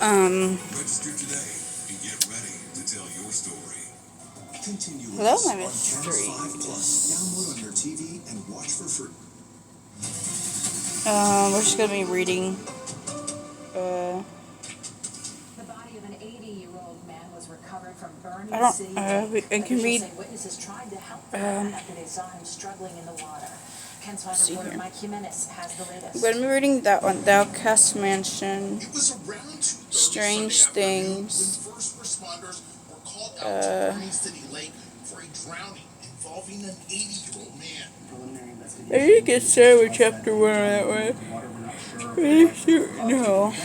Register today and get ready to tell your story. Hello, my mysteries. Download on your TV and watch for free. We're just gonna be reading. The body of an 80-year-old man was recovered from Bernie I City. can read. Witnesses tried to help the man after they saw him struggling in the water. Ken's 5 reporter Mike Jimenez has the latest. I'm gonna be reading that one. The Outcast Mansion. It was around Strange Things. when first responders were called out to Bernie City Lake for a drowning involving an 80-year-old man. I need to get started with chapter 1 that way. No. He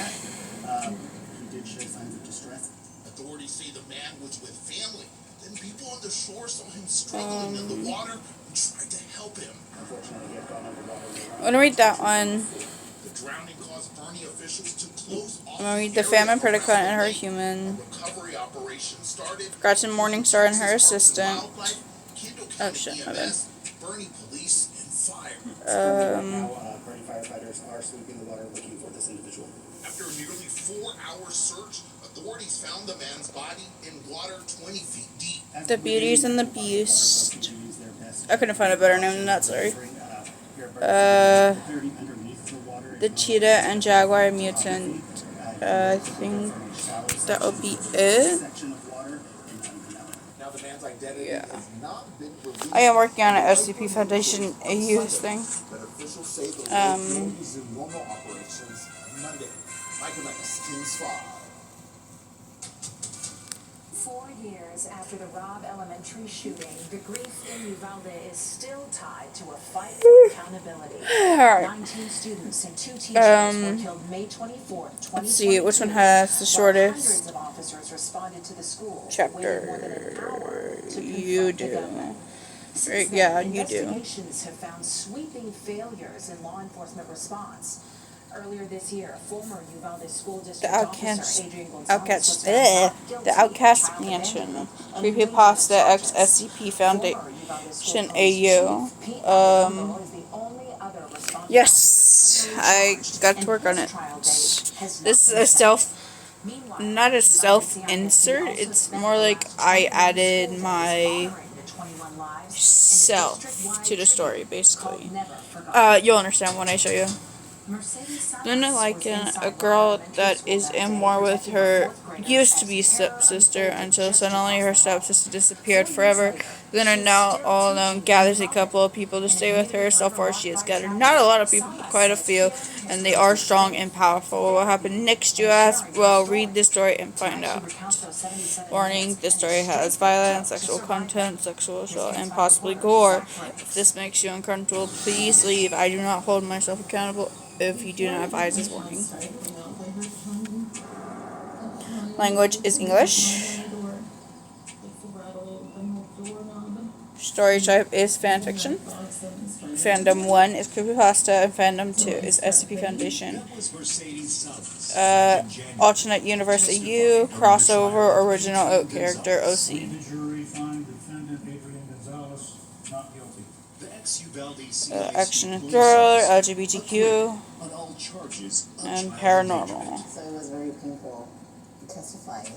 did show signs of distress. Authorities say the man was with family. Then people on the shore saw him struggling in the water and tried to help him. Unfortunately, he had gone underwater. I'm gonna read that one. The drowning caused Bernie officials to close off. I'm gonna read The Famine Predicate and Her Human. Recovery operation started. Forgotten Morningstar and Her Assistant. Oh shit, my bad. Bernie police and fire. Now, Bernie firefighters are sweeping the water looking for this individual. After a nearly 4-hour search, authorities found the man's body in water 20 feet deep. The Beauties and the Beast. I couldn't find a better name than that, sorry. The Cheetah and Jaguar Mutant. I think that will be it. Yeah. I am working on an SCP Foundation AU thing. 4 years after the Robb Elementary shooting, the grief in Uvalde is still tied to a fight for accountability. Alright. 19 students and 2 teachers were killed May 24th, 2022. Let's see which one has the shortest Hundreds of officers responded to the school. chapter. You do. Right, yeah, you do. Investigations have found sweeping failures in law enforcement response. Earlier this year, former Uvalde School District officer Adrian Gonzalez was found not guilty The Outcast of Mansion. Creepypasta X SCP Foundation AU. Yes, I got to work on it. This is a not a self-insert, it's more like I added my self to the story, basically. You'll understand when I show you. Luna- sol-onyx, a girl that is in war with her used to be stepsister until suddenly her stepsister disappeared forever. Luna, now all alone, gathers a couple of people to stay with her. So far she has gathered not a lot of people, but quite a few, and they are strong and powerful. What will happen next, you ask? Well, read this story and find out. Warning, this story has violence, sexual content, sexual assault, and possibly gore. If this makes you uncomfortable, please leave. I do not hold myself accountable if you do not advise this warning. Language is English. Story type is fanfiction. Fandom 1 is creepypasta, and fandom 2 is SCP Foundation. Alternate universe AU, crossover, original Oak character OC. Action and thriller, LGBTQ, and paranormal. So it was very painful testifying.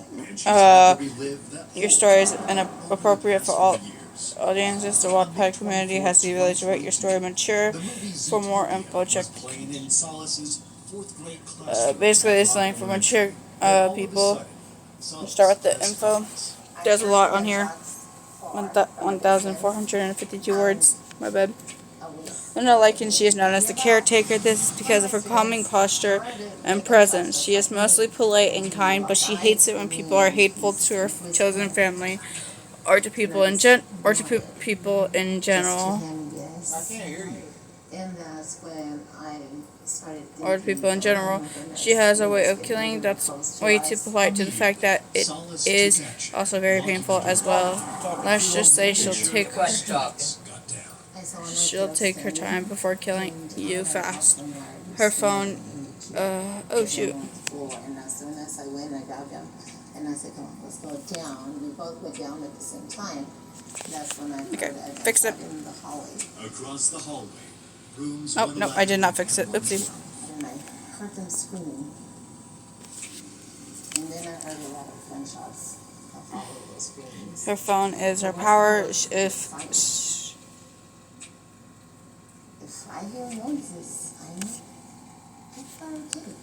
Your story is inappropriate for all audiences. The Wattpad community has the ability to write your story mature. For more info, check. Basically, it's something for mature people. Start with the info. There's a lot on here. 1,452 words. My bad. Luna- sol-onyx, she is known as the caretaker. This is because of her calming posture and presence. She is mostly polite and kind, but she hates it when people are hateful to her chosen family, or to people in people in general. Or to people in general. She has a way of killing that's way too polite to the fact that it is also very painful as well. Let's just say she'll take her time before killing you fast. Her phone, oh shoot. And as soon as I went, I grabbed him, and I said, come on, let's go down. We both went down at the same time. That's when I fix it. in the hallway. Across the hallway, rooms. Oh, no, I did not fix it. Oopsie. And I heard them screaming. And then I heard a lot of gunshots. I followed those screams. Her phone is her power. If I hear noises, I know it's fire too.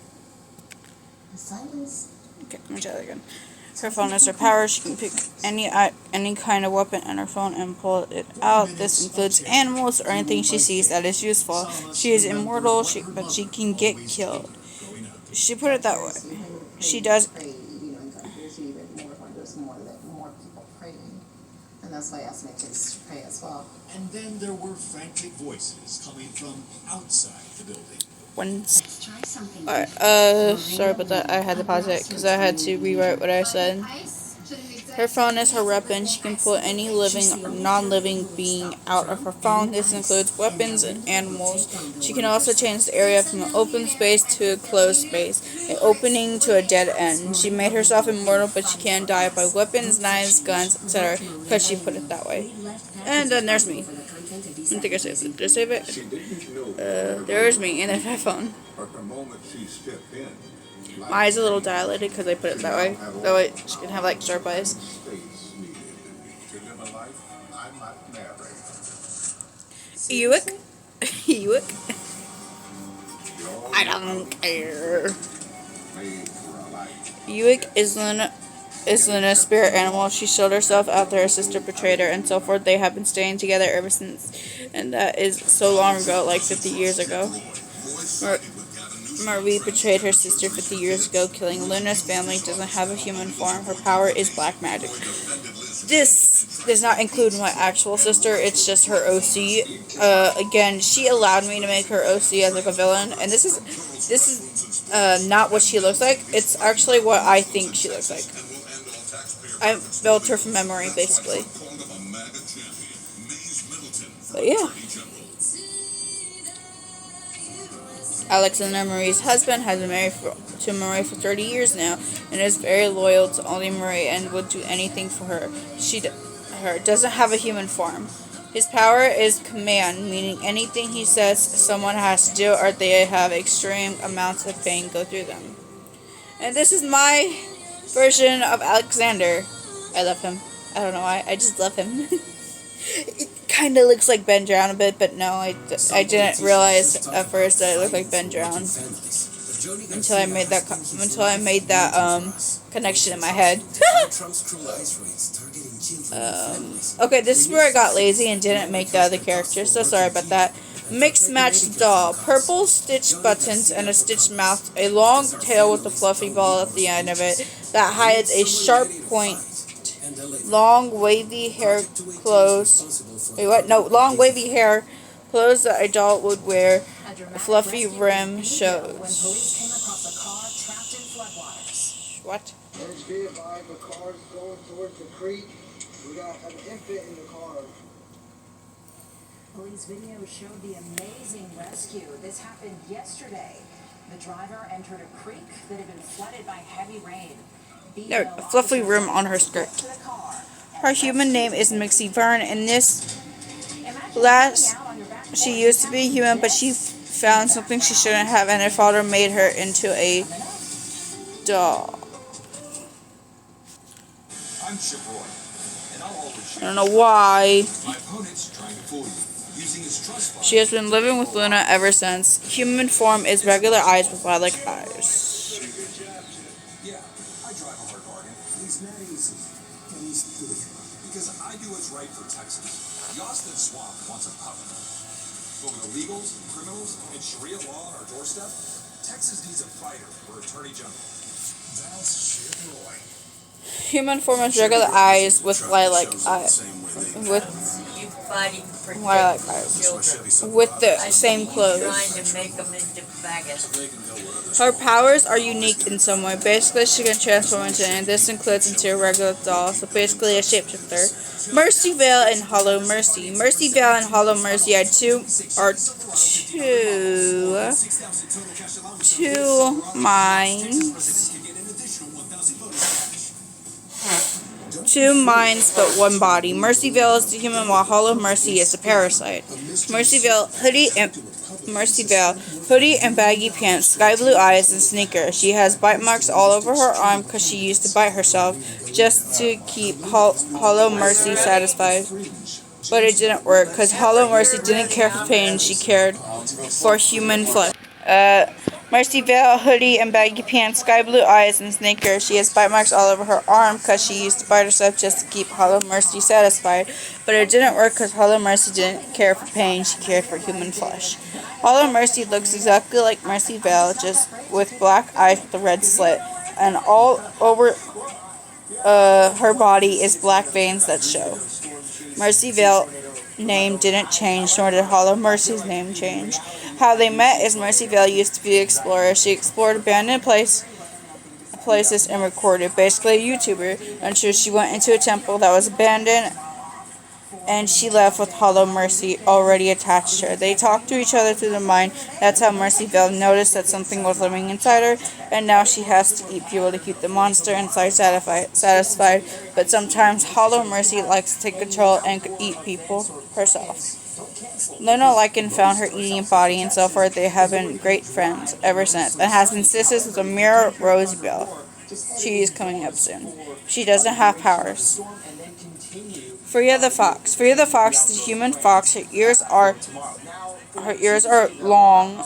The silence. Okay, let me try that again. Her phone is her power. She can pick any kind of weapon on her phone and pull it out. This includes animals or anything she sees that is useful. She is immortal, but she can get killed. She put it that way. She does. Pray, in countries, even more when there's more people praying, and that's why I asked my kids to pray as well. And then there were frantic voices coming from outside the building. Try something. Alright, sorry about that. I had to pause it because I had to rewrite what I said. Her phone is her weapon. She can pull any living or non-living being out of her phone. This includes weapons and animals. She can also change the area from an open space to a closed space, an opening to a dead end. She made herself immortal, but she can die by weapons, knives, guns, etc. because she put it that way. And then there's me. I think I saved it. Did I save it? There's me, and there's my phone. My eyes are a little dilated because I put it that way. That way she can have like sharp eyes. Ewick? Ewick? I don't care. Ewick is Luna's spirit animal. She sold herself after her sister betrayed her and so forth. They have been staying together ever since. And that is so long ago, like 50 years ago. Marie betrayed her sister 50 years ago, killing Luna's family. Doesn't have a human form. Her power is black magic. This does not include my actual sister. It's just her OC. Again, she allowed me to make her OC as like a villain, and this is not what she looks like. It's actually what I think she looks like. I built her from memory, basically. But yeah. Alexander Marie's husband has been married to Marie for 30 years now and is very loyal to only Marie and would do anything for her. Her doesn't have a human form. His power is command, meaning anything he says someone has to do or they have extreme amounts of pain go through them. And this is my version of Alexander. I love him. I don't know why. I just love him. It kind of looks like Ben Drown a bit, but no, I didn't realize at first that it looked like Ben Drown until I made that connection in my head. Okay, this is where I got lazy and didn't make the other characters, so sorry about that. Mix matched doll. Purple stitched buttons and a stitched mouth. A long tail with a fluffy ball at the end of it that hides a sharp point. Long wavy hair clothes. Wait, what? No, long wavy hair clothes that a doll would wear. A fluffy rim shows. What? Be advised, the car's going towards the creek. We got an infant in the car. Police video showed the amazing rescue. This happened yesterday. The driver entered a creek that had been flooded by heavy rain. There, a fluffy rim on her skirt. Her human name is Mixie Vern, and she used to be human, but she found something she shouldn't have, and her father made her into a doll. I'm Chip Roy, and I'll always I don't know why. my opponent's trying to fool you, using his trust fund. She has been living with Luna ever since. Human form is regular eyes with lilac eyes. Yeah, I drive a hard bargain. He's not easy, but he's good. Because I do what's right for Texas. The Austin Swamp wants a puppet. But with illegals, criminals, and Sharia law on our doorstep, Texas needs a fighter for Attorney General. That's Chip Roy. Human form is regular eyes with lilac eyes. With lilac eyes. With the same clothes. Her powers are unique in some way. Basically, she can transform into anything. This includes into a regular doll, so basically a shapeshifter. Mercy Veil and Hollow Mercy. Mercy Veil and Hollow Mercy are two minds. Two minds, but one body. Mercy Veil is the human, while Hollow Mercy is the parasite. Mercy Veil, hoodie, and Mercy Vale, hoodie and baggy pants, sky blue eyes, and sneakers. She has bite marks all over her arm because she used to bite herself just to keep Hollow Mercy satisfied. But it didn't work because Hollow Mercy didn't care for pain, she cared for human flesh. Mercy Vale, hoodie and baggy pants, sky blue eyes, and sneakers. She has bite marks all over her arm because she used to bite herself just to keep Hollow Mercy satisfied. But it didn't work because Hollow Mercy didn't care for pain, she cared for human flesh. Hollow Mercy looks exactly like Mercy Vale, just with black eyes with a red slit. And all over her body is black veins that show. Mercy Vale name didn't change, nor did Hollow Mercy's name change. How they met is Mercy Vale used to be an explorer. She explored abandoned places and recorded, basically a YouTuber, until she went into a temple that was abandoned and she left with Hollow Mercy already attached to her. They talked to each other through the mind. That's how Mercy Vale noticed that something was living inside her, and now she has to eat people to keep the monster inside satisfied. But sometimes Hollow Mercy likes to take control and eat people herself. Luna-lichen found her eating a body and so forth. They have been great friends ever since, and has been sisters with a mirror Rosebell. She is coming up soon. She doesn't have powers. Freya the Fox. Freya the Fox is a human fox. Her ears are long.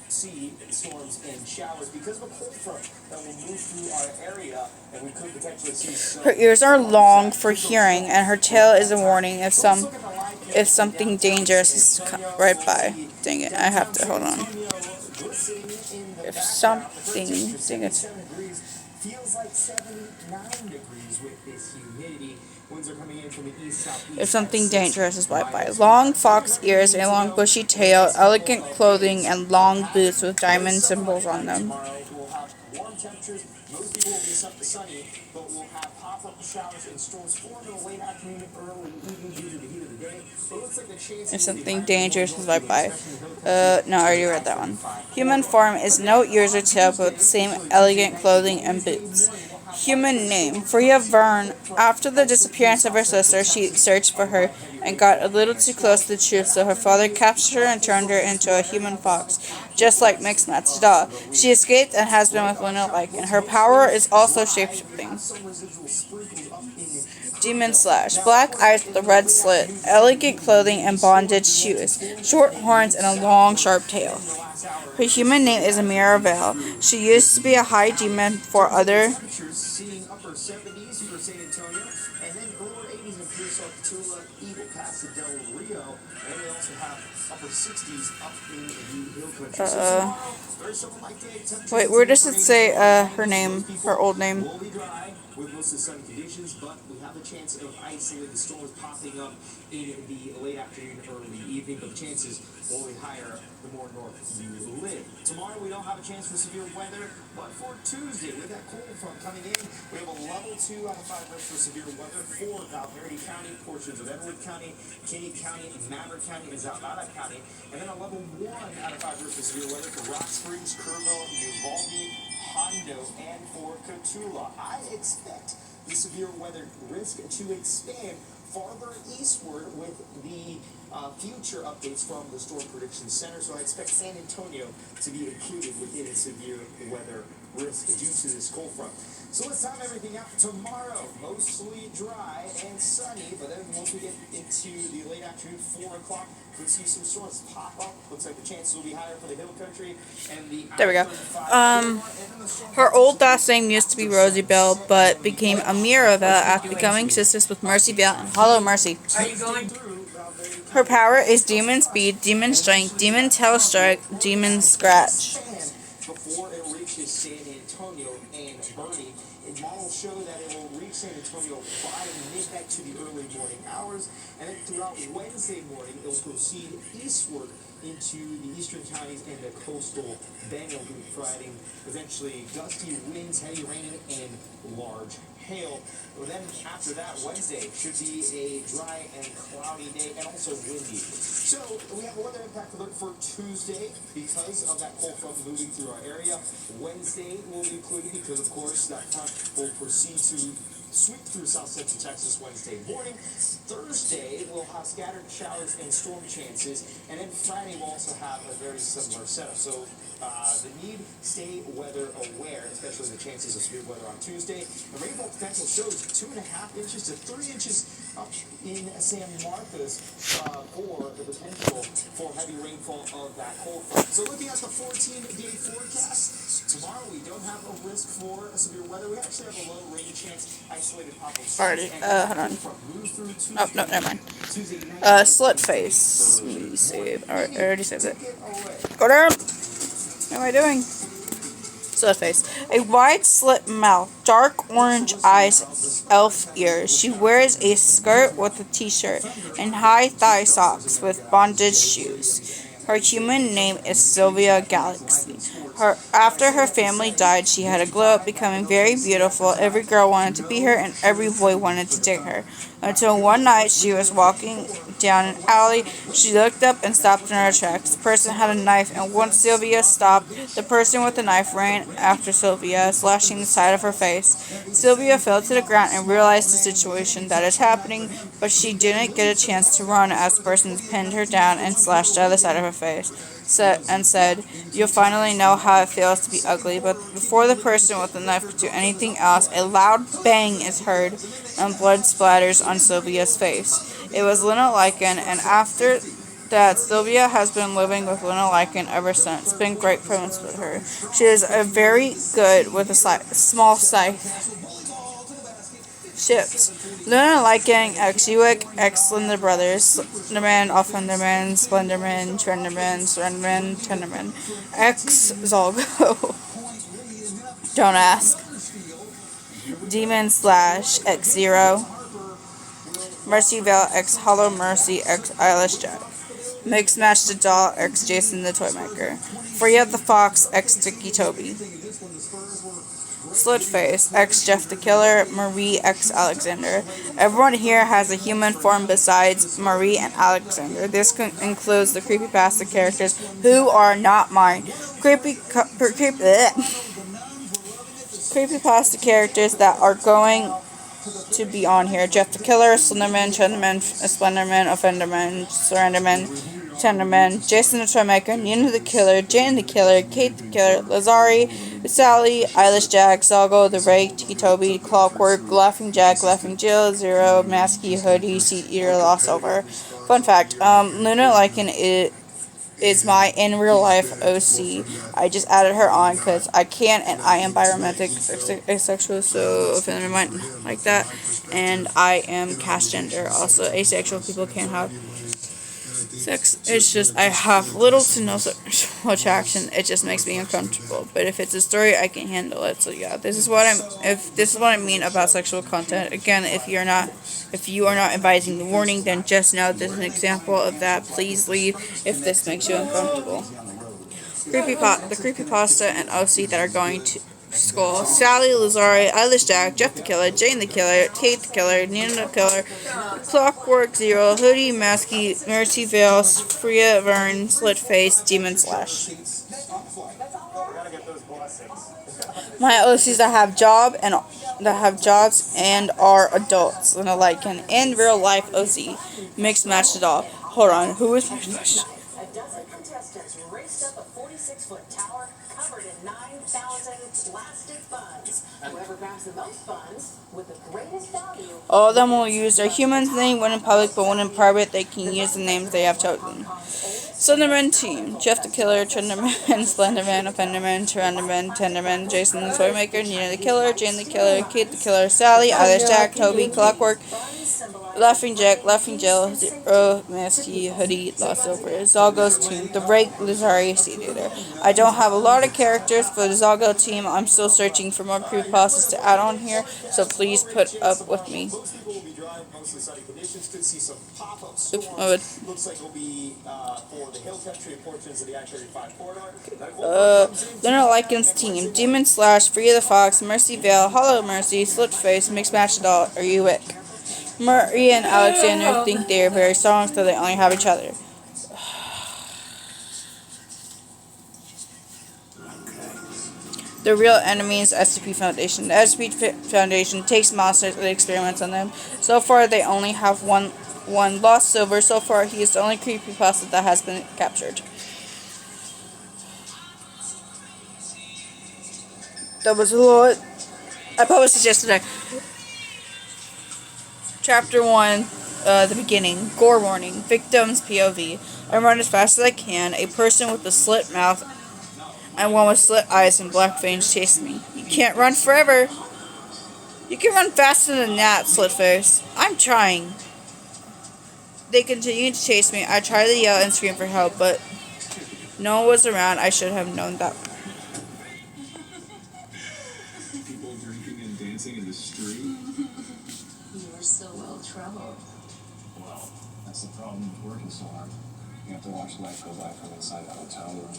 See storms and showers because of a cold front that will move through our area, and we could potentially see. Her ears are long for hearing, and her tail is a warning if something dangerous is right by. Dang it! I have to hold on. If something, dang it. Feels like 79 degrees with this humidity. Winds are coming in from the east, southeast. If something dangerous is right by. Long fox ears, a long bushy tail, elegant clothing, and long boots with diamond symbols on them. Tomorrow we'll have warm temperatures. Most people will be sunny, but we'll have pop-up showers and storms forming in the late afternoon, early evening due to the heat of the day. It looks like the chance If something dangerous is right by. No, I already read that one. Human form is no ears or tail, but the same elegant clothing and boots. Human name. Freya Vern. After the disappearance of her sister, she searched for her and got a little too close to the truth, so her father captured her and turned her into a human fox, just like Mixmat's doll. She escaped and has been with Luna-lichen. Her power is also shapeshifting. Demon Slash. Black eyes with a red slit, elegant clothing and bondage shoes, short horns and a long sharp tail. Her human name is Amira Vale. She used to be a high demon for other seeing upper 70s for San Antonio, and then lower 80s in Curacao, Petula, Eagle Pass, and Del Rio, and they also have upper 60s up in the hill country. Wait, where does it say her name, her old name? Will be dry with most of the sunny conditions, but we have a chance of isolated storms popping up in the late afternoon, early evening, but the chances will be higher the more north you live. Tomorrow we don't have a chance for severe weather, but for Tuesday, with that cold front coming in, we have a level 2 out of 5 risk for severe weather for Val Verde County, portions of Edward County, Kinney County, Maverick County, and Zapata County, and then a level 1 out of 5 risk for severe weather for Rock Springs, Kerrville, Uvalde, Hondo, and for Cotulla. I expect the severe weather risk to expand farther eastward with the future updates from the Storm Prediction Center, so I expect San Antonio to be included within a severe weather risk due to this cold front. So let's time everything out. Tomorrow, mostly dry and sunny, but then once we get into the late afternoon, 4 o'clock, we see some storms pop up. Looks like the chances will be higher for the hill country and the... There we go. Her old last name used to be Rosie Bell, but became Amira Vale after becoming sisters with Mercy Vale and Hollow Mercy. Her power is Demon Speed, Demon Strength, Demon Tail Strike, Demon Scratch. Before it reaches San Antonio and Bernie, it will show that it will reach San Antonio by midnight to the early morning hours, and then throughout Wednesday morning, it will proceed eastward into the eastern counties and the coastal Bangor Group, providing eventually gusty winds, heavy rain, and large hail. Well, then after that, Wednesday should be a dry and cloudy day and also windy. So we have a weather impact alert for Tuesday because of that cold front moving through our area. Wednesday will be included because, of course, that front will proceed to sweep through South Central Texas Wednesday morning. Thursday, we'll have scattered showers and storm chances. And then Friday, we'll also have a very similar setup. So the need, stay weather aware, especially the chances of severe weather on Tuesday. The rainfall potential shows 2.5 inches to 3 inches up in San Marcos for the potential for heavy rainfall of that cold front. So looking at the 14-day forecast, tomorrow we don't have a risk for severe weather. We actually have a low rain chance, isolated pop of Already, hold on. Oh, no, never mind. Slit face. Let me save. Alright, I already saved it. Go down! What am I doing? Slit face. A wide slit mouth, dark orange eyes, elf ears. She wears a skirt with a t-shirt and high thigh socks with bondage shoes. Her human name is Sylvia Galaxy. After her family died, she had a glow up, becoming very beautiful. Every girl wanted to be her, and every boy wanted to date her. Until one night, she was walking down an alley. She looked up and stopped in her tracks. The person had a knife, and once Sylvia stopped, the person with the knife ran after Sylvia, slashing the side of her face. Sylvia fell to the ground and realized the situation that is happening, but she didn't get a chance to run as the person pinned her down and slashed the other side of her face. Said, "You'll finally know how it feels to be ugly." But before the person with the knife could do anything else, a loud bang is heard and blood splatters on Sylvia's face. It was Luna Lycan, and after that, Sylvia has been living with Luna Lycan ever since. It's been great friends with her. She is very good with a small scythe. Ships. Luna Lycan X Uick X Slender Brothers. Slenderman, Offenderman, Splenderman, Trenderman, Surrenderman, Tenderman. X Zolgo. Don't ask. Demon Slash X Zero. Mercy Veil X Hollow Mercy X Eyelash Jack. Mix Match the Doll X Jason the Toymaker. Freya the Fox X Sticky Toby. Slitface X Jeff the Killer, Marie X Alexander. Everyone here has a human form besides Marie and Alexander. This includes the creepypasta characters who are not mine. Creepypasta characters that are going to be on here: Jeff the Killer, Slenderman, Chenderman, Splenderman, Offenderman, Surrenderman, Tenderman, Jason the Toymaker, Nina the Killer, Jane the Killer, Kate the Killer, Lazari, Sally, Eilish Jack, Zalgo, The Rake, Tiki Toby, Clockwork, Laughing Jack, Laughing Jill, Zero, Masky, Hoodie, Seat Eater, Lost Over. Fun fact, Luna Lycan is my in real life OC. I just added her on because I can, and I am biromantic asexual, so if anyone might like that. And I am cast gender. Also, asexual people can't have sex. It's just I have little to no sexual attraction. It just makes me uncomfortable. But if it's a story, I can handle it. So yeah, this is what I mean about sexual content. Again, if you are not advising the warning, then just know this is an example of that. Please leave if this makes you uncomfortable. The creepypasta and OC that are going to school: Sally, Lazari, Eilish Jack, Jeff the Killer, Jane the Killer, Kate the Killer, Nina the Killer, Clockwork Zero, Hoodie, Masky, Mercy Veil, Freya, Vern, Slitface, Demon Slash. My OCs that have jobs and are adults, and like an in real life OC. Mixed match the doll. Hold on, who is mixed match? A dozen contestants raced up a 46-foot tower covered in 9,000 plastic buns. Whoever grabs the most buns with the greatest value. All of them will use their human's name when in public, but when in private, they can use the names they have chosen. Slenderman Team: Jeff the Killer, Trenderman, Splenderman, Offenderman, Surrenderman, Tenderman, Jason the Toymaker, Nina the Killer, Jane the Killer, Kate the Killer, Sally, Eilish Jack, Toby, Clockwork, Laughing Jack, Laughing Jill, Zero, Masky, Hoodie, Lost Over, Zalgo's Team, The Rake, Lazari, Seed Eater. I don't have a lot of characters for the Zalgo team. I'm still searching for more creepypastas to add on here, so please put up with me. Mostly sunny conditions. Could see some pop-up Oops, storms. Looks like it'll be for the hill country and portions of the I-35 corridor. Luna Lycan's team: Demon Slash, Freya the Fox, Mercy Veil, Hollow Mercy, Slitface, Mixed Match Doll, or Uick. Marie and Alexander think they are very strong, so they only have each other. The real enemy is SCP Foundation. The SCP Foundation takes monsters and experiments on them. So far, they only have one lost silver. So far, he is the only creepypasta that has been captured. That was a lot. I published this yesterday. Chapter 1, the beginning. Gore warning. Victims POV. I run as fast as I can. A person with a slit mouth and one with slit eyes and black veins chased me. You can't run forever. You can run faster than that, Slitface. I'm trying. They continued to chase me. I tried to yell and scream for help, but no one was around. I should have known that. People drinking and dancing in the street? You were so well traveled. Well, that's the problem with working so hard. You have to watch life go by from inside the hotel room.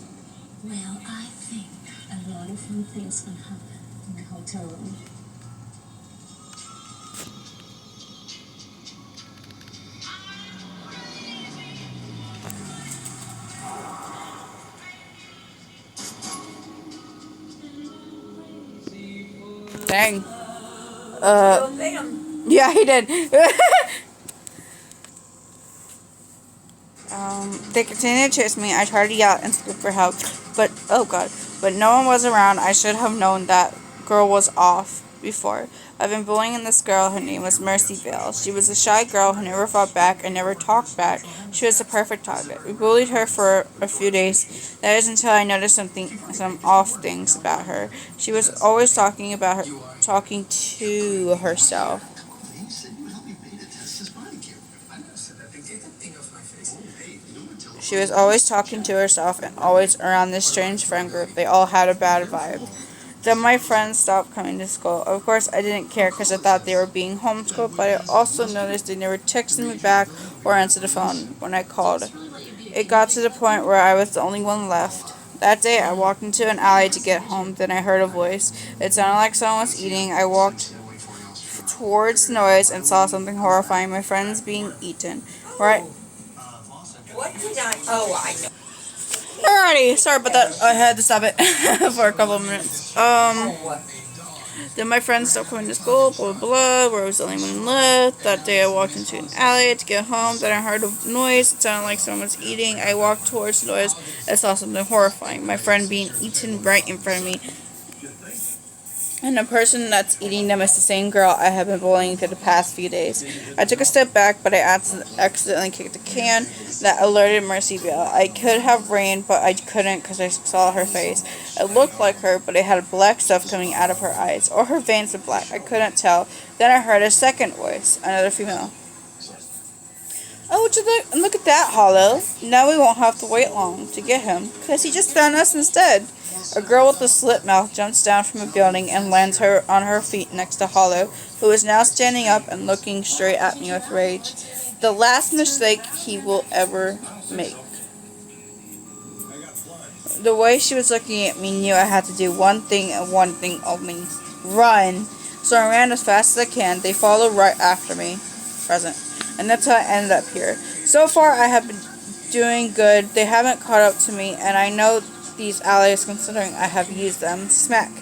Well, I think a lot of fun things can happen in the hotel room. Dang. Yeah, he did. They continued to chase me. I tried to yell and scream for help, but oh god. But no one was around. I should have known that girl was off before. I've been bullying this girl. Her name was Mercy Vale. She was a shy girl who never fought back and never talked back. She was a perfect target. We bullied her for a few days. That is until I noticed some off things about her. She was always talking to herself. She was always talking to herself and always around this strange friend group. They all had a bad vibe. Then my friends stopped coming to school. Of course, I didn't care because I thought they were being homeschooled, but I also noticed they never texted me back or answered the phone when I called. It got to the point where I was the only one left. That day, I walked into an alley to get home. Then I heard a voice. It sounded like someone was eating. I walked towards the noise and saw something horrifying. My friends being eaten. Right. What did I? Oh, I know. Alrighty, sorry about that. I had to stop it for a couple of minutes. Then my friends stopped coming to school, blah, blah, blah, where I was the only one left. That day I walked into an alley to get home. Then I heard a noise. It sounded like someone was eating. I walked towards the noise and saw something horrifying. My friend being eaten right in front of me. And the person that's eating them is the same girl I have been bullying for the past few days. I took a step back, but I accidentally kicked a can that alerted Mercy Vale. I could have ran, but I couldn't because I saw her face. It looked like her, but it had black stuff coming out of her eyes, or her veins were black. I couldn't tell. Then I heard a second voice, another female. Oh, would you look at that, Hollow. Now we won't have to wait long to get him, because he just found us instead. A girl with a slit mouth jumps down from a building and lands on her feet next to Hollow, who is now standing up and looking straight at me with rage. The last mistake he will ever make. The way she was looking at me knew I had to do one thing and one thing only. Run! So I ran as fast as I can. They followed right after me. Present. And that's how I ended up here. So far I have been doing good. They haven't caught up to me, and I know these allies considering I have used them. Smack.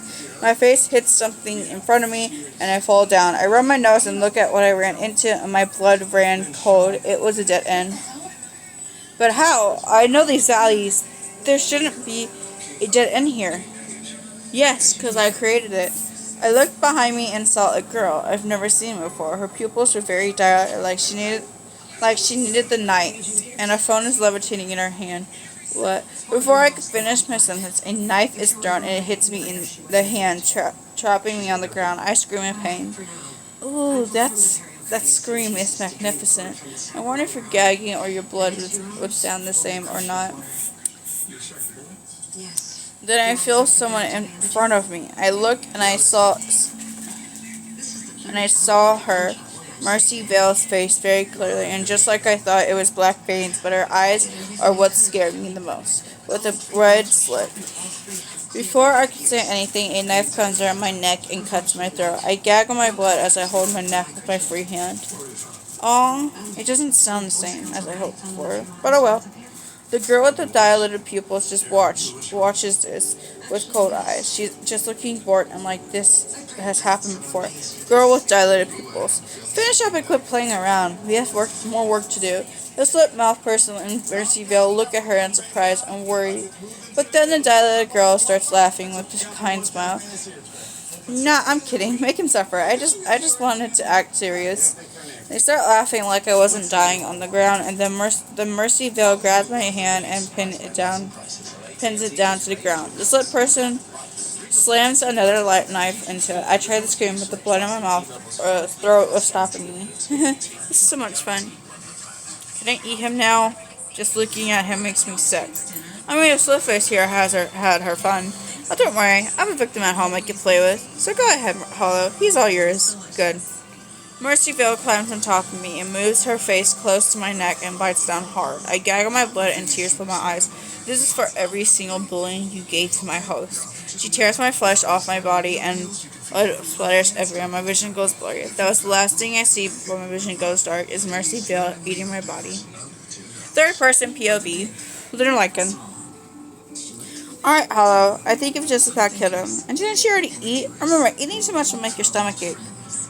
My face hits something in front of me and I fall down. I rub my nose and look at what I ran into and my blood ran cold. It was a dead end. But how? I know these alleys. There shouldn't be a dead end here. Yes, because I created it. I looked behind me and saw a girl I've never seen before. Her pupils were very dire, like she needed the night, and a phone is levitating in her hand. What? Before I could finish my sentence, a knife is thrown and it hits me in the hand, trapping me on the ground. I scream in pain. Ooh, that scream is magnificent. I wonder if you're gagging or your blood would sound the same or not. Then I feel someone in front of me. I look and I saw her. Mercy Vale's face very clearly, and just like I thought, it was black veins, but her eyes are what scared me the most, with a red slit. Before I could say anything, a knife comes around my neck and cuts my throat. I gag on my blood as I hold my neck with my free hand. Aw, it doesn't sound the same as I hoped for, but oh well. The girl with the dilated pupils just watches this with cold eyes. She's just looking bored and like this has happened before. Girl with dilated pupils. Finish up and quit playing around. We have more work to do. The slip mouth person in Mercyville look at her in surprise and worry. But then the dilated girl starts laughing with a kind smile. Nah, I'm kidding. Make him suffer. I just wanted to act serious. They start laughing like I wasn't dying on the ground, and then the Mercyville grabs my hand and pins it down to the ground. The slit person slams another light knife into it. I try to scream, but the blood in my mouth or throat was stopping me. This is so much fun. Can I eat him now? Just looking at him makes me sick. I mean, if Slitface here had her fun. Oh, don't worry. I have a victim at home I can play with. So go ahead, Hollow. He's all yours. Good. Mercyville climbs on top of me and moves her face close to my neck and bites down hard. I gaggle my blood and tears fill my eyes. This is for every single bullying you gave to my host. She tears my flesh off my body and blood splatters everywhere. My vision goes blurry. That was the last thing I see before my vision goes dark is Mercyville eating my body. Third person POV. Luna-lichen. Alright, Hollow. I think you've just about killed him. And didn't you already eat? Remember, eating too much will make your stomach ache.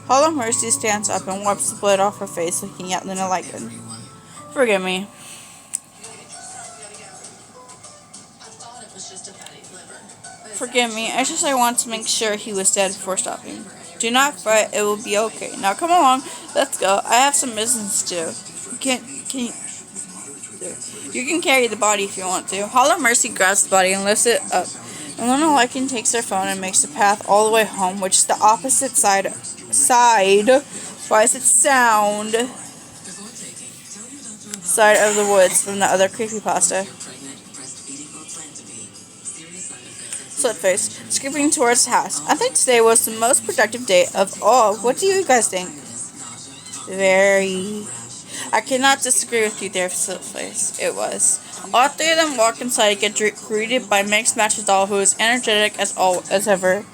Hollow Mercy stands up and wipes the blood off her face, looking at Luna-lichen. Forgive me. Forgive me. I want to make sure he was dead before stopping. Do not fret. It will be okay. Now come along. Let's go. I have some business to do. You can carry the body if you want to. Hollow Mercy grabs the body and lifts it up. And Luna-lichen takes her phone and makes the path all the way home, which is the opposite side. Why is it sound? Side of the woods from the other creepypasta. Slitface, skipping towards the house. I think today was the most productive day of all. What do you guys think? Very. I cannot disagree with you there, Slitface. It was. All three of them walk inside and get greeted by Mixed Match's doll, who is energetic as ever.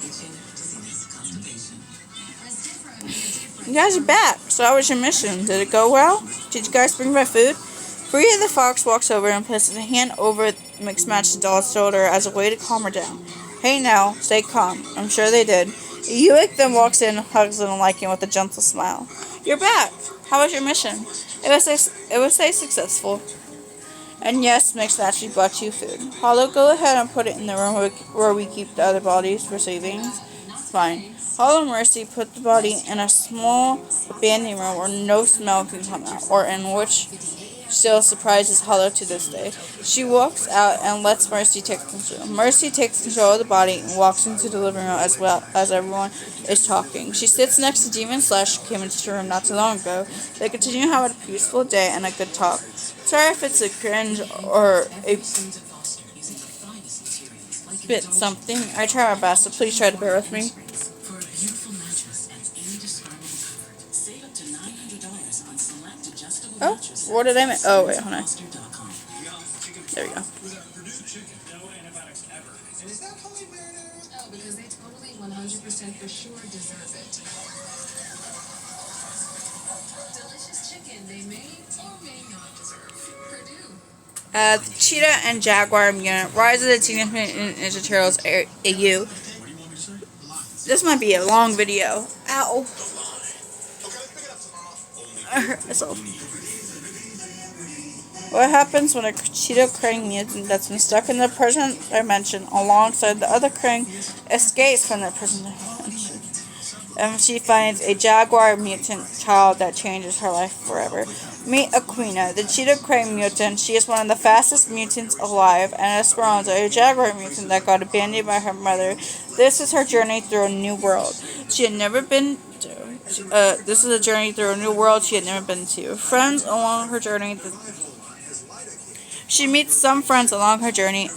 You guys are back. So how was your mission? Did it go well? Did you guys bring my food? Freya the fox walks over and places a hand over Mixed Match's doll's shoulder as a way to calm her down. Hey now, stay calm. I'm sure they did. Ewick then walks in and hugs Luna-lichen with a gentle smile. You're back. How was your mission? It was a successful. And yes, Mixed Match, we brought you food. Hollow, go ahead and put it in the room where we keep the other bodies for savings. Fine. Hollow Mercy put the body in a small abandoned room where no smell can come out, or in which still surprises Hollow to this day. She walks out and lets Mercy take control. Mercy takes control of the body and walks into the living room as well as everyone is talking. She sits next to Demon Slash, who came into the room not too long ago. They continue having a peaceful day and a good talk. Sorry if it's a cringe or a bit something. I try my best, so please try to bear with me. Oh, what did I miss? Oh, wait, hold on. There we go. Oh, because they totally 100% for sure deserve it. Delicious chicken they may or may not deserve. Purdue. The Cheetah and Jaguar Mutant Rise of the Teenage Mutant Ninja Turtles AU. This might be a long video. Ow. I hurt myself. What happens when a Cheetah Krang mutant that's been stuck in the present dimension alongside the other Krang escapes from the present dimension? And she finds a Jaguar mutant child that changes her life forever. Meet Aquina, the Cheetah Krang mutant. She is one of the fastest mutants alive, and Esperanza, a Jaguar mutant that got abandoned by her mother. This is her journey through a new world she had never been to. This is a journey through a new world she had never been to. Friends along her journey. She meets some friends along her journey.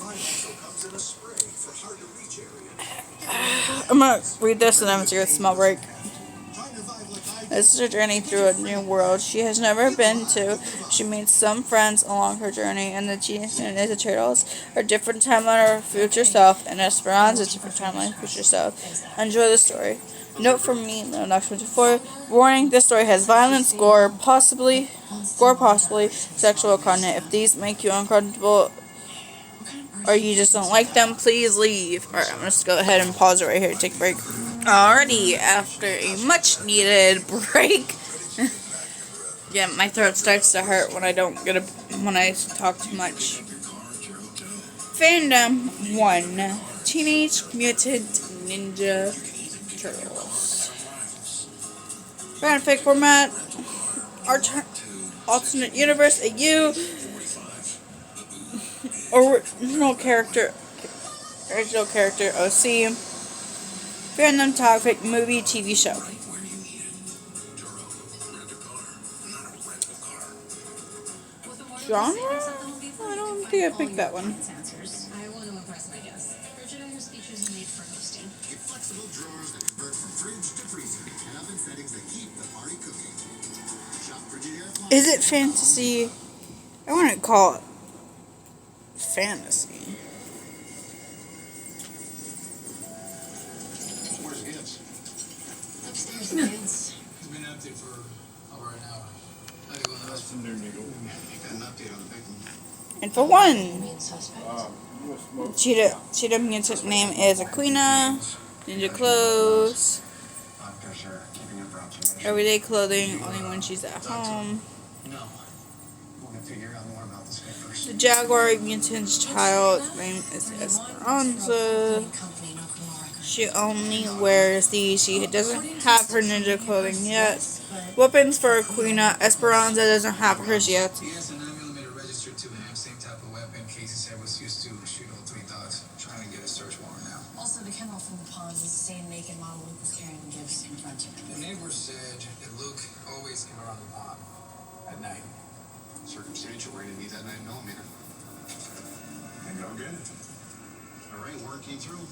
I'm gonna read this and I'm gonna take a small break. This is her journey through a new world she has never been to. She meets some friends along her journey, and the Teenage Mutant Ninja Turtles, her different timeline of her future self, and Esperanza's different timeline of future self. Enjoy the story. Note from me, luna-sol-onyx. Warning: this story has violence, gore, possibly sexual content. If these make you uncomfortable or you just don't like them, please leave. Alright, I'm just go ahead and pause it right here to take a break. Alrighty, after a much needed break. Yeah, my throat starts to hurt when I when I talk too much. Fandom 1: Teenage Mutant Ninja Turtles. Fanfic format. Alternate universe. AU. Original character OC. Fandom topic: movie, TV show. Genre? I don't think I picked that one. I want to impress my guests. Refrigerator features made for hosting. Flexible drawers that convert from fridge to freezer. And oven settings that keep the party cooking. Shop Frigidaire. Is it fantasy? I want to call it fantasy. Where's Gibbs? Upstairs, kids. He's been empty for over an hour. I had to go in the hospital. Got an update on the victim. And for one, Main suspect. Cheetah Mutant name is Aquina. Ninja clothes. Doctors are keeping her for observation. Everyday clothing only when she's at home. No. We're gonna figure out more about this guy first. The Jaguar Mutant's child's name is Esperanza. She only wears these. She doesn't have her ninja clothing yet. Weapons for Aquina. Esperanza doesn't have hers yet. He has a 9mm registered to him, same type of weapon Casey said was used to shoot all three dogs. Trying to get a search warrant now. Also, the camera from the pond is the same make and model Luke was carrying when Gibbs confronted him. The neighbor said that Luke always came around the pond at night. Circumstantial, we're gonna need that 9mm. Maybe I'll get it. Alright, warrant came through.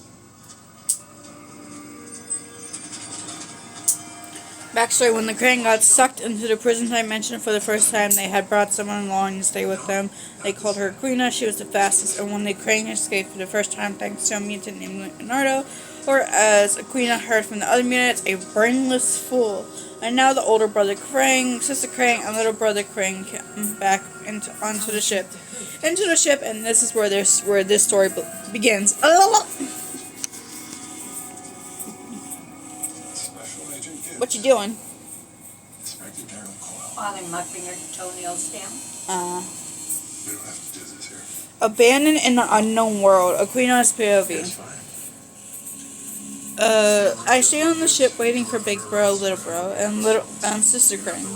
Backstory: when the Crane got sucked into the prison I mentioned for the first time, they had brought someone along to stay with them. They called her Aquina. She was the fastest, and when the Crane escaped for the first time thanks to a mutant named Leonardo, or as Aquina heard from the other mutants, a brainless fool. And now the older brother Crane, sister Crane, and little brother Crane came back onto the ship. And this is where this story begins. What you doing? While I'm muffing your toenails down. We don't have to do this here. Abandoned in the unknown world. Aquina's POV. I stay on the ship waiting for Big Bro, Little Bro, and Sister Crane.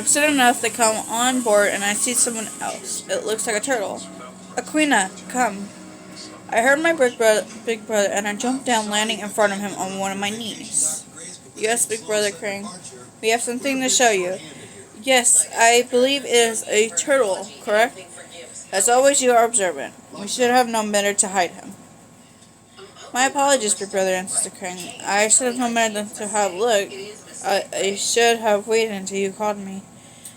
Soon enough, they come on board, and I see someone else. It looks like a turtle. Aquina, come. I heard my big brother, and I jumped down, landing in front of him on one of my knees. Yes, Big Brother Crane. We have something to show you. Yes, I believe it is a turtle, correct? As always, you are observant. We should have known better to hide him. My apologies, Big Brother and Sister Crane. I should have known better than to have looked. I should have waited until you called me.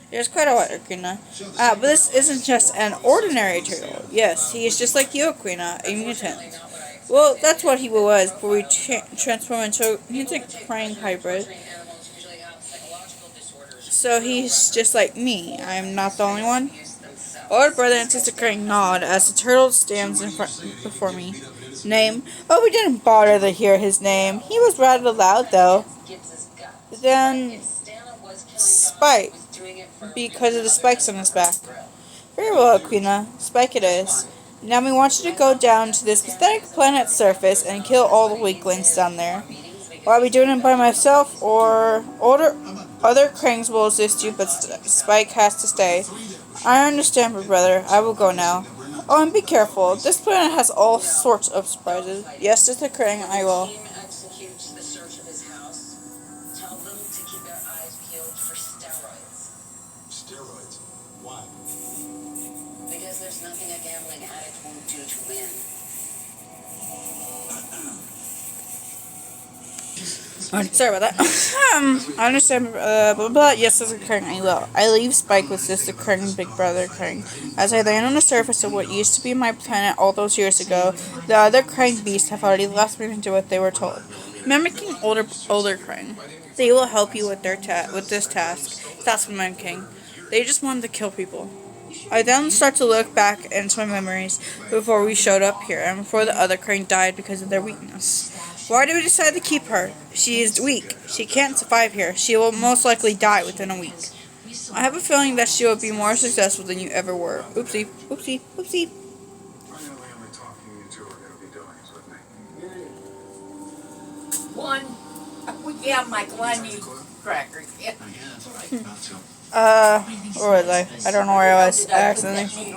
There's quite a lot, Aquina. But this isn't just an ordinary turtle. Yes, he is just like you, Aquina, a mutant. Well, that's what he was before we transformed into a mutant Crane hybrid. So he's just like me. I am not the only one. Older brother and Sister Crane nod as the turtle stands in front before me. Name? Oh, we didn't bother to hear his name. He was rather loud, though. Then Spike, because of the spikes on his back. Very well, Aquina. Spike it is. Now we want you to go down to this pathetic planet's surface and kill all the weaklings down there. Will I be doing it by myself, or other Cranes will assist you, but Spike has to stay. I understand, my brother. I will go now. Oh, and be careful. This planet has all sorts of surprises. Yes, Sister Crane, I will. Executes the search of his house. Tell them to keep their eyes peeled for steroids. Steroids? Why? Because there's nothing a gambling addict won't do to win. Sorry about that. I understand, blah, blah, blah. Yes, Sister Krang, I will. I leave Spike with Sister Krang, Big Brother Krang. As I land on the surface of what used to be my planet all those years ago, the other Krang beasts have already left me to do what they were told. Mimicking older Krang. They will help you with with this task. That's mimicking. They just wanted to kill people. I then start to look back into my memories before we showed up here and before the other Krang died because of their weakness. Why did we decide to keep her? She is weak. She can't survive here. She will most likely die within a week. I have a feeling that she will be more successful than you ever were. Oopsie, oopsie, oopsie. Finally, only talking you two are going to be doing is with me. One. Yeah, Michael, I need crackers. Yeah. Where was I? I don't know where I was. Accidentally.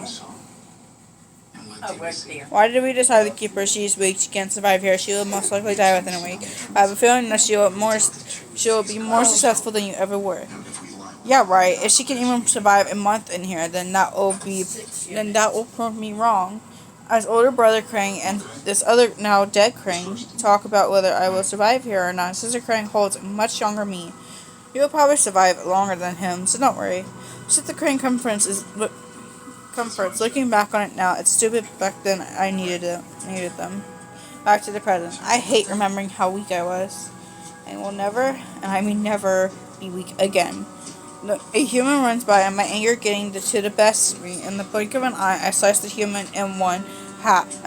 Oh, right there. Why did we decide to keep her? She's weak. She can't survive here. She will most likely die within a week. I have a feeling that she will be more successful than you ever were. Yeah, right. If she can even survive a month in here, then that will prove me wrong. As older brother Krang and this other now dead Krang talk about whether I will survive here or not, Sister Krang holds a much younger me. You will probably survive longer than him, so don't worry. Sister Krang comforts. Looking back on it now, it's stupid. Back then, I needed them. Back to the present. I hate remembering how weak I was. I will never, and I mean never, be weak again. A human runs by, and my anger getting to the best of me. In the blink of an eye, I slice the human in one half.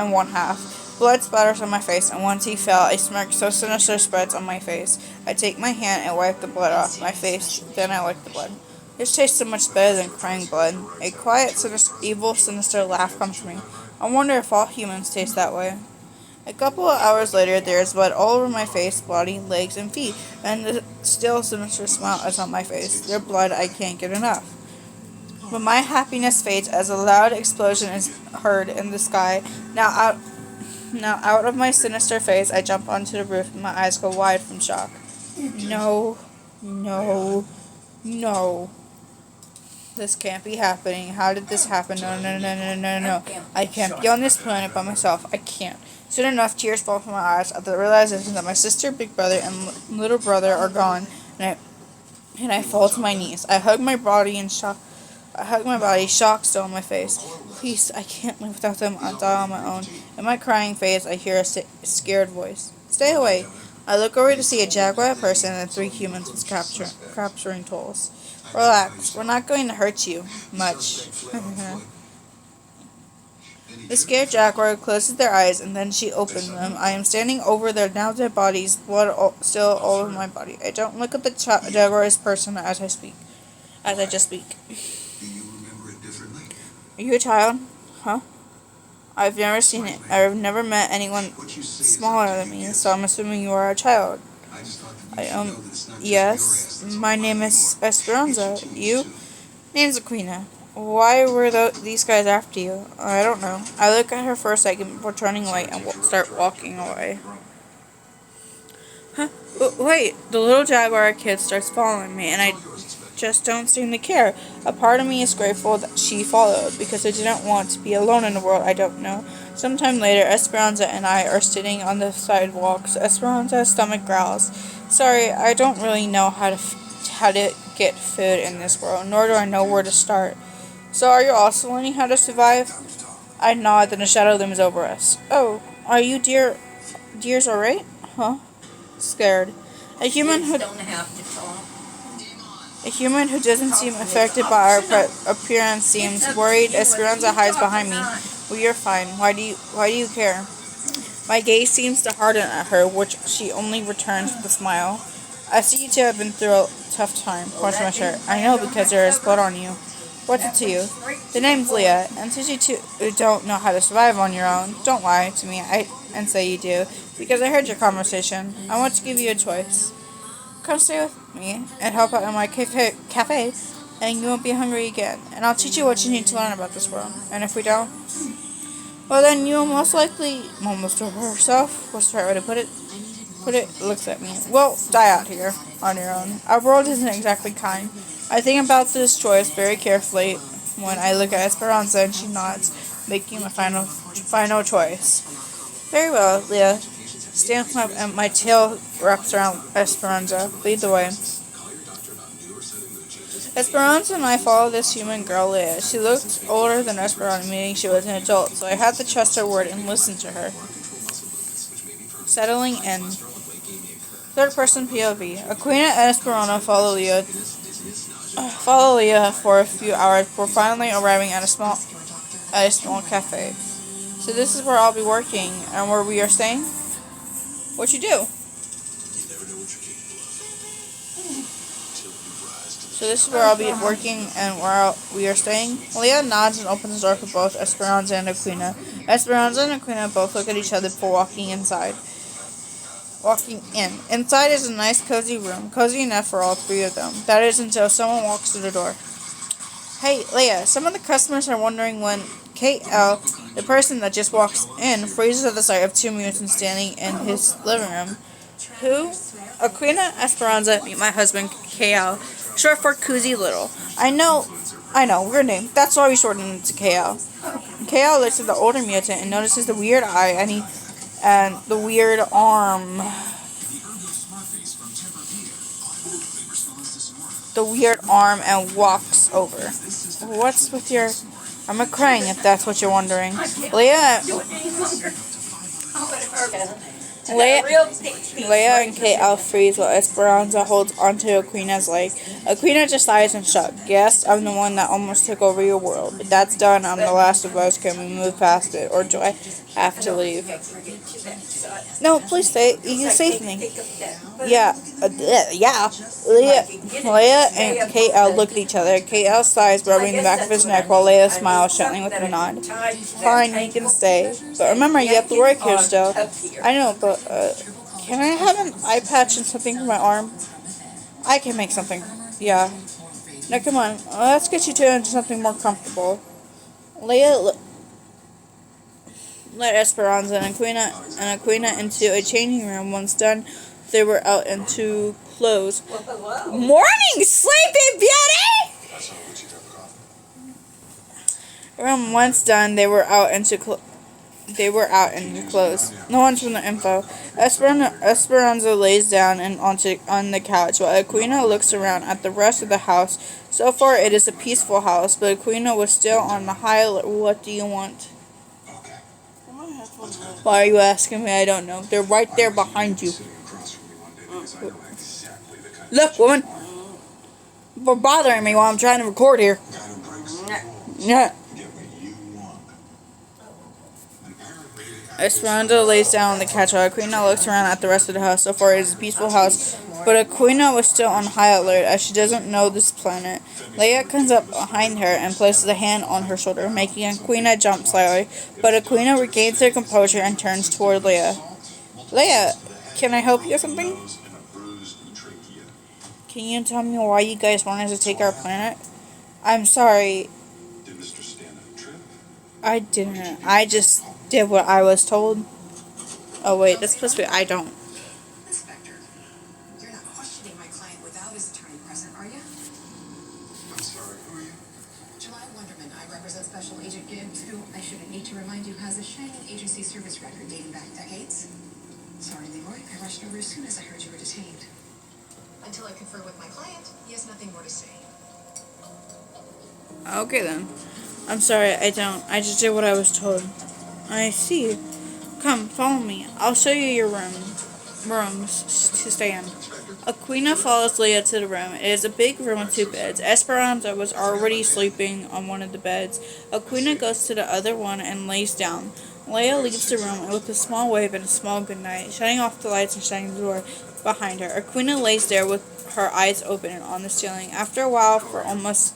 Blood splatters on my face, and once he fell, a smirk so sinister spreads on my face. I take my hand and wipe the blood off my face, then I lick the blood. This tastes so much better than Krang blood. A quiet, evil, sinister laugh comes from me. I wonder if all humans taste that way. A couple of hours later, there is blood all over my face, body, legs, and feet, and the still sinister smile is on my face. Their blood, I can't get enough. But my happiness fades as a loud explosion is heard in the sky. Now out of my sinister face, I jump onto the roof, and my eyes go wide from shock. No. This can't be happening. How did this happen? No. I can't be on this planet by myself. I can't. Soon enough, tears fall from my eyes at the realization that my sister, big brother, and little brother are gone, and I fall to my knees. I hug my body, shock still on my face. Please, I can't live without them. I'll die on my own. In my crying face, I hear a scared voice. Stay away. I look over to see a jaguar person and 3 humans with capturing tools. Relax, we're not going to hurt you much. The scared jaguar closes their eyes and then she opens them. I am standing over their now dead bodies, blood still all over my body. I don't look at the jaguar's person as I just speak. Do you remember it differently? Are you a child? Huh? I've never seen it. I've never met anyone smaller than me, so I'm assuming you are a child. I just thought that you should know that it's not just Yes, your ass that's my name is Esperanza. You? Name's Aquina. Why were these guys after you? I don't know. I look at her for a second before turning away and start walking away. Huh? Wait, the little jaguar kid starts following me, and I just don't seem to care. A part of me is grateful that she followed, because I didn't want to be alone in a world I don't know. Sometime later, Esperanza and I are sitting on the sidewalks. Esperanza's stomach growls. Sorry, I don't really know how to get food in this world, nor do I know where to start. So are you also learning how to survive? I nod, then a shadow looms over us. Oh, are you dears alright? Huh? Scared. A human who doesn't seem affected by our appearance seems worried. Esperanza hides behind me. Well, you're fine. Why do you care? My gaze seems to harden at her, which she only returns with a smile. I see you two have been through a tough time. Points my shirt. I know, because there is blood on you. What's it to you? The name's Leah, and since you two don't know how to survive on your own, don't lie to me and say you do, because I heard your conversation. I want to give you a choice. Come stay with me and help out in my cafe, and you won't be hungry again. And I'll teach you what you need to learn about this world. And if we don't, well, then you will most likely, almost to herself, what's the right way to put it, looks at me. Well, die out here on your own. Our world isn't exactly kind. I think about this choice very carefully when I look at Esperanza and she nods, making my final choice. Very well, Leah. Stand up and my tail wraps around Esperanza. Lead the way. Esperanza and I followed this human girl, Leia. She looked older than Esperanza, meaning she was an adult, so I had to trust her word and listen to her. Settling in. Third person POV. Aquina and Esperanza follow Leia for a few hours before finally arriving at a small cafe. So this is where I'll be working and where we are staying? What you do? So this is where I'll be working and where we are staying. Leia nods and opens the door for both Esperanza and Aquina. Esperanza and Aquina both look at each other before walking in. Inside is a nice cozy room. Cozy enough for all three of them. That is until someone walks through the door. Hey, Leia, some of the customers are wondering when KL, the person that just walks in, freezes at the sight of two mutants standing in his living room. Who? Aquina, Esperanza, meet my husband, KL, short for Cozy Little. I know, weird name. That's why we shortened it to KL. KL looks at the older mutant and notices the weird eye and the weird arm. And walks over. What's with your... I'm a crying if that's what you're wondering. Leia and KL freeze while Esperanza holds onto Aquina's leg. Aquina just sighs in shock. Yes, I'm the one that almost took over your world. But that's done. I'm the last of us. Can we move past it? Or do I have to leave? No, please stay. You can save me. Yeah. Leia and KL look at each other. KL sighs, rubbing the back of his neck, while Leia smiles, gently with a nod. Fine, you can stay. But remember, you have to work here still. I know, but, can I have an eye patch and something for my arm? I can make something. Yeah. Now, come on. Let's get you two into something more comfortable. Leia led Esperanza and Aquina into a changing room. Once done, they were out into clothes. Morning, Sleepy Beauty! Once done, they were out into clothes. No one's from the info. Esperanza lays down on the couch while Aquina looks around at the rest of the house. So far, it is a peaceful house, but Aquina was still on the high alert. What do you want? Why are you asking me? I don't know. They're right there behind you. Look, woman. You're bothering me while I'm trying to record here. Yeah. Esperanza lays down on the couch while Aquina looks around at the rest of the house. So far, it is a peaceful house, but Aquina was still on high alert as she doesn't know this planet. Leia comes up behind her and places a hand on her shoulder, making Aquina jump slightly, but Aquina regains her composure and turns toward Leia. Leia, can I help you with something? Can you tell me why you guys wanted to take our planet? I'm sorry. Did Mr. Stand have a trip? I didn't. I just did what I was told. Oh wait, that's supposed to be I don't. Inspector, you're not questioning my client without his attorney present, are you? I'm sorry, who are you? July Wonderman, I represent Special Agent Gibbs, who I shouldn't need to remind you has a shining agency service record dating back decades. Sorry, Leroy, I rushed over as soon as I heard you were detained. Until I confer with my client, he has nothing more to say. Okay then. I'm sorry, I don't. I just did what I was told. I see. Come, follow me. I'll show you your rooms to stay in. Aquina follows Leia to the room. It is a big room with two beds. Esperanza was already sleeping on one of the beds. Aquina goes to the other one and lays down. Leia leaves the room with a small wave and a small goodnight, shutting off the lights and shutting the door behind her. Aquina lays there with her eyes open and on the ceiling. After a while, for almost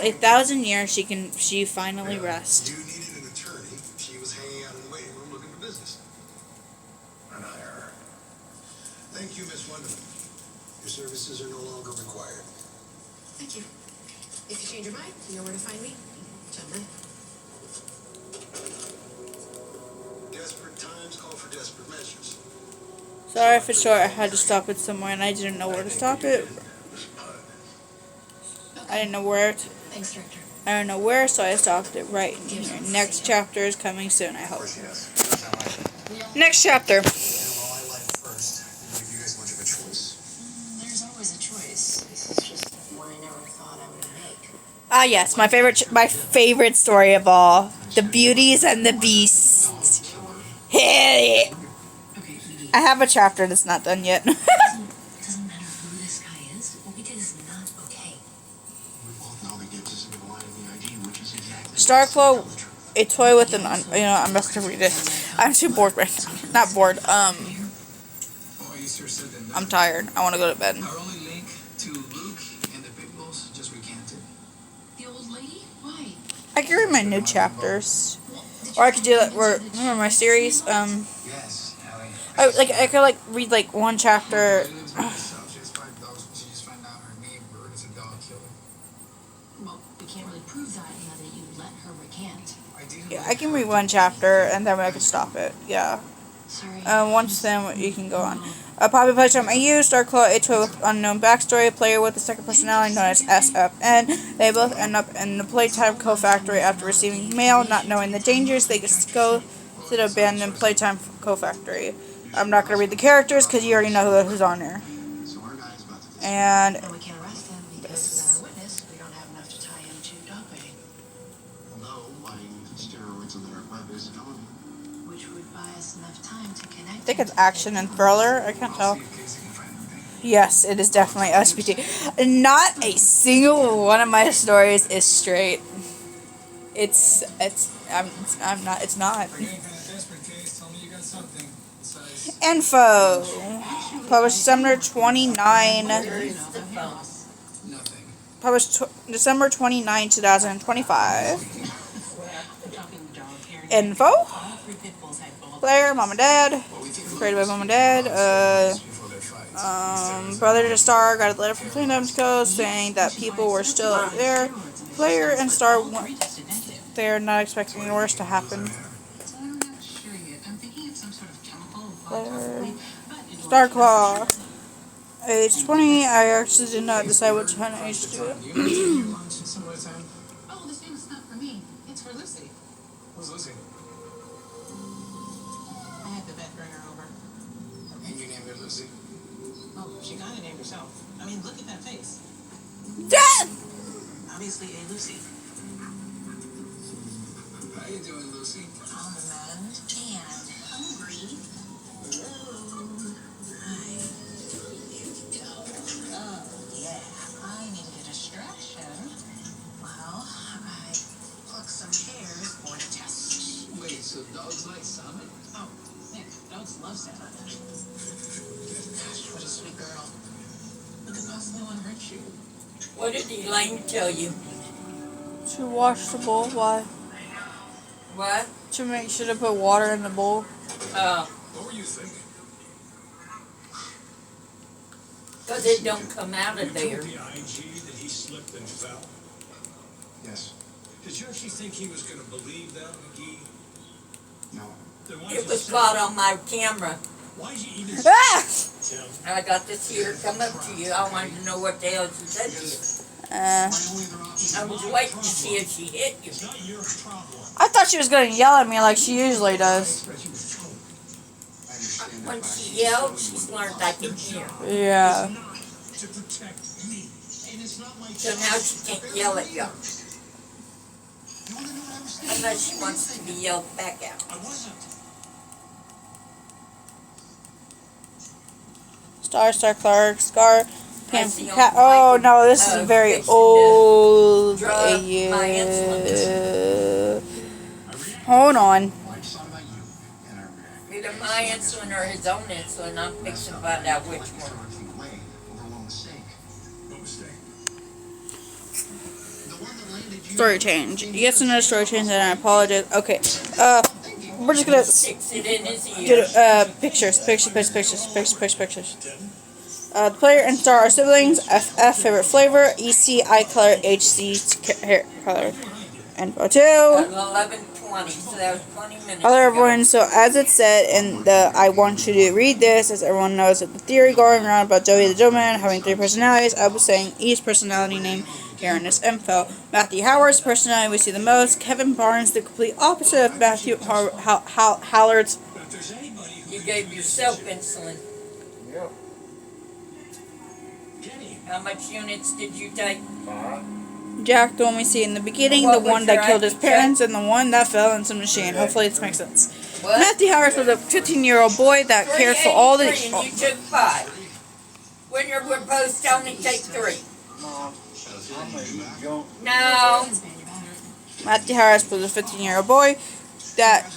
1,000 years, she finally rests. You needed an attorney. She was hanging out in the waiting room looking for business. And hire her. Thank you, Miss Wonderman. Your services are no longer required. Thank you. If you change your mind, you know where to find me. Gentlemen. Desperate times call for desperate measures. Sorry for short, I had to stop it somewhere and I didn't know where to stop it. I didn't know where to. Thanks, Director. I don't know where, so I stopped it right in here. Next chapter is coming soon, I hope. Next chapter. There's always a choice. This is just one I never thought I would make. Ah, yes, my favorite story of all, The Beauties and the Beasts. Hey, I have a chapter that's not done yet. Doesn't matter who this guy is, because it's not okay. Starflow, a toy with an I'm not gonna read it. I'm too bored right now. Not bored. I'm tired. I want to go to bed. Our only link to Luke and the big boss just recanted. The old lady? Why? I can read my new chapters, or I could do that. Remember my series? Yes, I could like read like one chapter. She just found out her neighbor is a dog killer. Well, we can't really prove that now that you let her recant. Yeah, I can read one chapter and then I can stop it. Yeah. Sorry. Once then you can go on. Poppy Playtime AU, Starclaw, a toy with unknown backstory, player with a second personality known as SFN. They both end up in the Playtime co-factory after receiving mail, not knowing the dangers. They just go to the abandoned Playtime co-factory. I'm not going to read the characters because you already know who's on there. And And we can't arrest him because without a witness, we don't have enough to tie him to dogfighting. No, buying steroids on the dark web is a felony. Which would buy us enough time to connect. I think it's action and thriller. I can't tell. Yes, it is definitely SPT. Not a single one of my stories is straight. I'm not. It's not. Info. Published December 29. Published December 29, 2025. Info. Player, mom and dad. Created by mom and dad. Brother to Star got a letter from Playtime's Co. saying that people were still there. Player and Star they're not expecting the worst to happen. Player. Starclaw. Age 20. I actually did not decide what kind of age to do it. Oh, this name is not for me. It's for Lucy. Who's Lucy? I had the vet bring her over. And you named her Lucy? Oh, she kind of named herself. I mean, look at that face. Dad! Obviously a Lucy. How you doing, Lucy? Almond and hungry. Hello. Hi. Here we go. Oh, yeah. I needed a distraction. Well, I plucked some hairs for the test. Wait, so dogs like salmon? Oh, yeah, dogs love salmon. Gosh, what a sweet girl. But the boss no one hurt you. What did Elaine tell you? To wash the bowl. Why? What? To make sure to put water in the bowl. What were you thinking? Because it don't come out of there. The IG that he slipped and fell. Yes. Did you actually think he was going to believe that, McGee? No. Then why'd It you was say caught that? on my camera. Why'd you even Ah! Tim? I got this here come up to you. I wanted to know what the hell she said to you. I was waiting to see if she hit you. It's not your problem. I thought she was going to yell at me like she usually does. When she yelled, she's learned I can hear. Yeah. To protect me. And it's not like So now she can't yell at you. Unless she wants to be yelled back at. I wasn't. Star Clark, Scar. That's the only Cat. Oh life no, this is of very fiction to old. drug my insulin. Hold on. Either my insulin or his own insulin. I'm fixing to find out which one. No mistake. Story change. Yes, another story change, and I apologize. Okay. We're just gonna Sticks it in his do ear. pictures. The player and Star are siblings. FF favorite flavor. EC eye color. HC hair color. And 2. 11:20, so that was 20 minutes Other ago. everyone. So as it said in the, I want you to read this, as everyone knows that the theory going around about Joey the Gentleman having 3 personalities. I was saying each personality name here in this info. Matthew Howard's personality we see the most. Kevin Barnes, the complete opposite of Matthew Hallard's. You gave yourself insulin. Yep. How much units did you take? Jack, the one we see in the beginning, What the was one that your killed his IQ parents, and the one that fell into the machine. Hopefully this makes sense. What? Matthew Howard was a 15-year-old boy that cared for all the... 383 and you took 5. When you're supposed to only take 3. Mom, I'm gonna eat junk. No. Matthew Harris was a 15-year-old boy that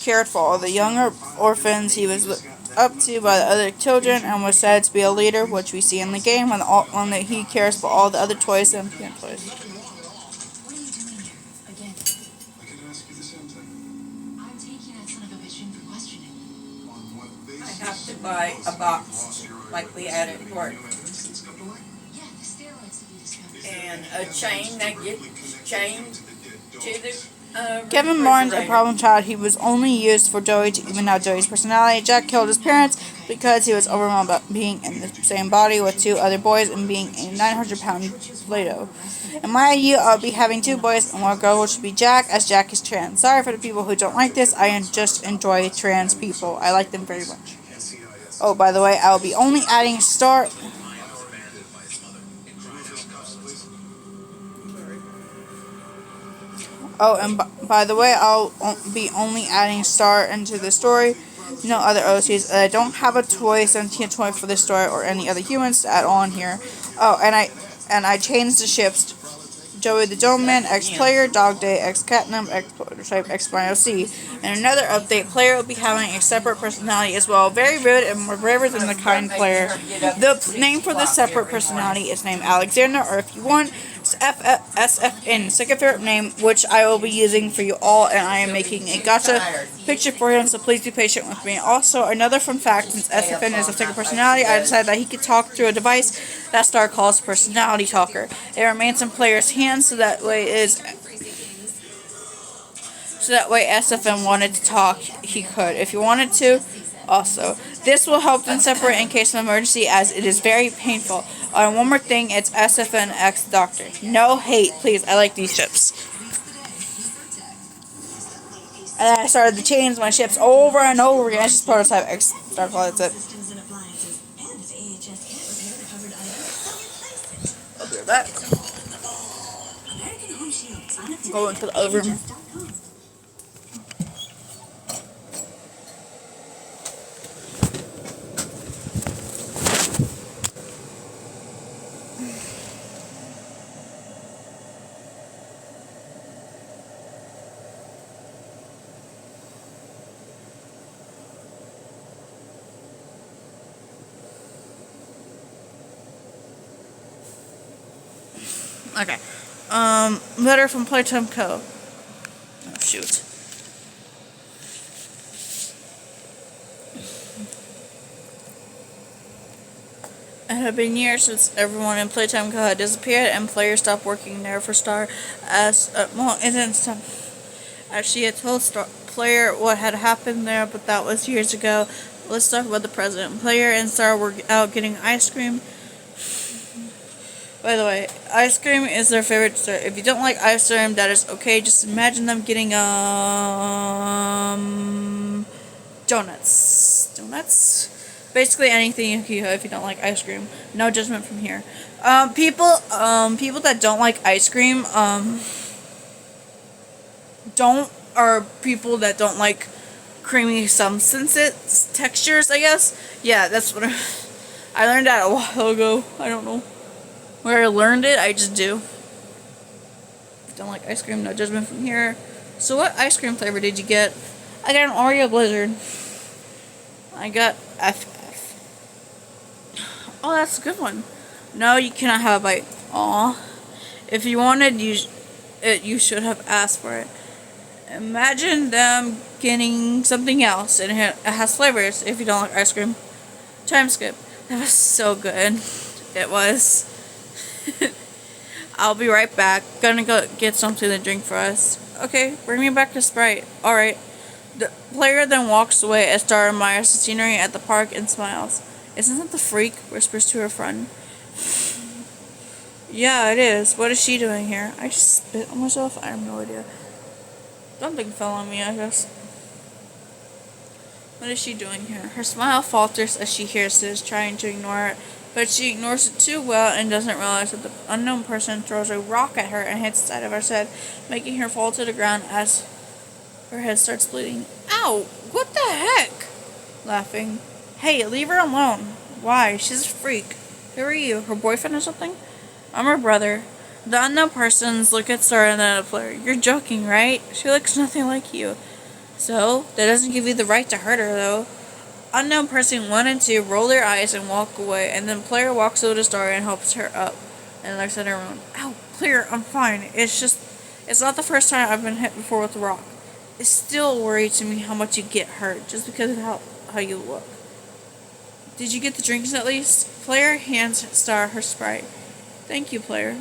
cared for all the younger orphans he was looked up to by the other children and was said to be a leader, which we see in the game when he cares for all the other toys and plant toys. What are you doing here? Again? I could ask you the same thing. I'm taking that son of a bitch in for questioning. On what I basis? have to buy a box like we had at work. Yeah, the steroids that we discovered. And a chain that gets chained to the Kevin Barnes, a refrigerator. problem child, he was only used for Joey to even out Joey's personality. Jack killed his parents because he was overwhelmed by being in the same body with 2 other boys and being a 900-pound Play-Doh. In my idea, I'll be having 2 boys and 1 girl, which would be Jack, as Jack is trans. Sorry for the people who don't like this. I just enjoy trans people. I like them very much. Oh, by the way, I will be only adding star... Oh, and by the way, I'll be only adding Star into the story. No other OCs. I don't have a sentient toy for this story or any other humans to add on here. Oh, and I changed the ships. Joey the Gentleman, ex-player, Dog Day, ex-Catnip, ex-Prototype, ex-Bio-C. And another update, player will be having a separate personality as well. Very rude and more braver than the kind player. The name for the separate personality is named Alexander, or if you want, SFN, second favorite name, which I will be using for you all, and I am making a gotcha picture for him, so please be patient with me. Also, another fun fact, since SFN is a second personality, I decided that he could talk through a device that Star calls Personality Talker. It remains in player's hands, so that way SFN wanted to talk, he could. If you wanted to, also. This will help them separate in case of emergency, as it is very painful. One more thing, it's SFN X Doctor. No hate, please. I like these ships. And then I started to change my ships over and over again. It's just Prototype X Star Claw, that's it. I'll be right back. Go into the other room. Okay. Letter from Playtime Co. Oh, shoot. It had been years since everyone in Playtime Co. had disappeared, and players stopped working there for Star as she had told Player what had happened there, but that was years ago. Let's talk about the present. Player and Star were out getting ice cream. By the way, ice cream is their favorite dessert. If you don't like ice cream, that is okay. Just imagine them getting donuts. Basically anything if you don't like ice cream. No judgment from here. People that don't like ice cream people that don't like creamy substances, textures, I guess. Yeah, that's what I learned that a while ago. I don't know where I learned it, I just do. Don't like ice cream, no judgment from here. So what ice cream flavor did you get? I got an Oreo Blizzard. I got FF. Oh, that's a good one. No, you cannot have a bite. Aw. If you wanted, you should have asked for it. Imagine them getting something else, and it has flavors if you don't like ice cream. Time skip. That was so good. It was. I'll be right back. Gonna go get something to drink for us. Okay, bring me back to Sprite. Alright. The player then walks away as Star admires the scenery at the park and smiles. Isn't that the freak? Whispers to her friend. Yeah, it is. What is she doing here? I just spit on myself? I have no idea. Something fell on me, I guess. What is she doing here? Her smile falters as she hears this, trying to ignore it, but she ignores it too well and doesn't realize that the unknown person throws a rock at her and hits the side of her head, making her fall to the ground as her head starts bleeding. Ow! What the heck? Laughing. Hey, leave her alone. Why? She's a freak. Who are you? Her boyfriend or something? I'm her brother. The unknown persons look at Star and then at Flare. You're joking, right? She looks nothing like you. So, that doesn't give you the right to hurt her, though. Unknown person 1 and 2 roll their eyes and walk away, and then Player walks over to Star and helps her up, and looks at her own. Ow, Player, I'm fine. It's not the first time I've been hit before with a rock. It's still a worry to me how much you get hurt, just because of how you look. Did you get the drinks at least? Player hands Star her Sprite. Thank you, Player.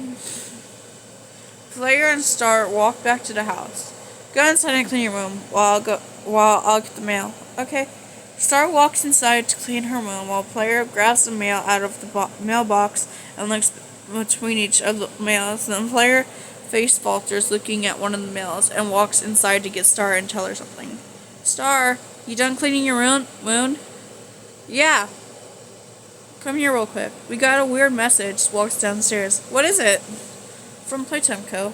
Player and Star walk back to the house. Go inside and clean your room while I'll get the mail. Okay. Star walks inside to clean her room while Player grabs the mail out of the mailbox and looks between each of the mails. Then Player face falters looking at one of the mails and walks inside to get Star and tell her something. Star, you done cleaning your wound? Yeah. Come here real quick. We got a weird message. Walks downstairs. What is it? From Playtime Co.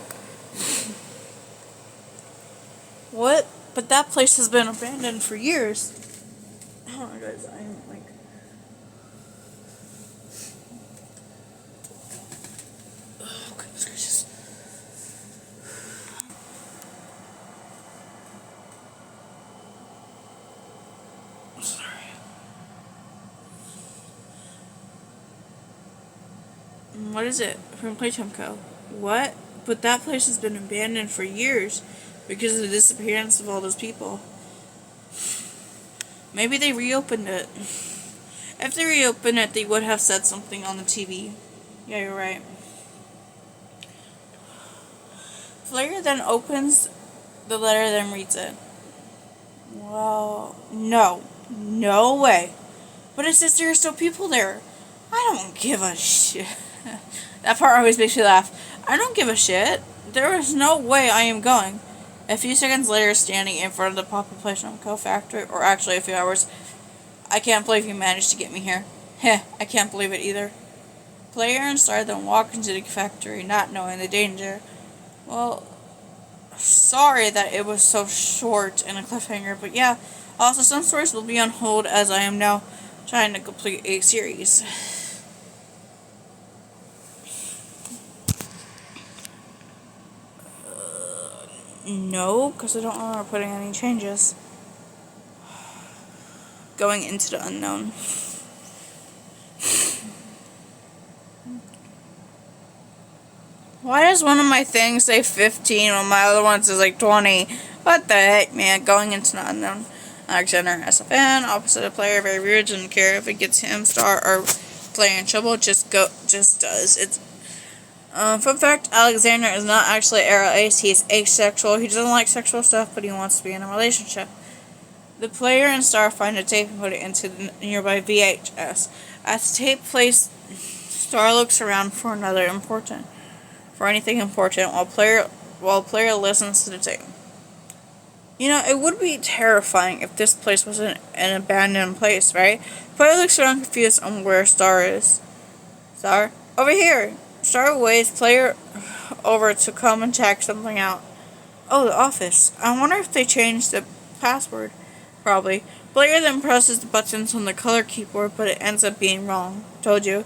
What? But that place has been abandoned for years. Oh my guys, I'm like... Oh, goodness gracious. I'm sorry. What is it? From Playtime Co. What? But that place has been abandoned for years because of the disappearance of all those people. Maybe they reopened it. If they reopened it, they would have said something on the TV. Yeah, you're right. Flare then opens the letter, then reads it. Well, no. No way. But it says there are still people there. I don't give a shit. That part always makes me laugh. I don't give a shit. There is no way I am going. A few seconds later, standing in front of the Population Co factory, or actually a few hours. I can't believe you managed to get me here. Heh, I can't believe it either. Player and Star then walk into the factory, not knowing the danger. Well, sorry that it was so short and a cliffhanger, but yeah. Also, some stories will be on hold as I am now trying to complete a series. No, because I don't remember putting any changes. Going into the unknown. Why does one of my things say 15 while my other one says like 20? What the heck, man? Going into the unknown. Alexander as a fan, opposite a Player, very weird, doesn't care if it gets him, Star, or Player in trouble, just does. It's fun fact, Alexander is not actually aro ace, he is asexual. He doesn't like sexual stuff, but he wants to be in a relationship. The Player and Star find a tape and put it into the nearby VHS. As the tape plays, Star looks around for anything important, while Player listens to the tape. You know, it would be terrifying if this place was an abandoned place, right? Player looks around confused on where Star is. Star? Over here! Star waits Player over to come and check something out. Oh, the office. I wonder if they changed the password. Probably. Player then presses the buttons on the color keyboard, but it ends up being wrong. Told you.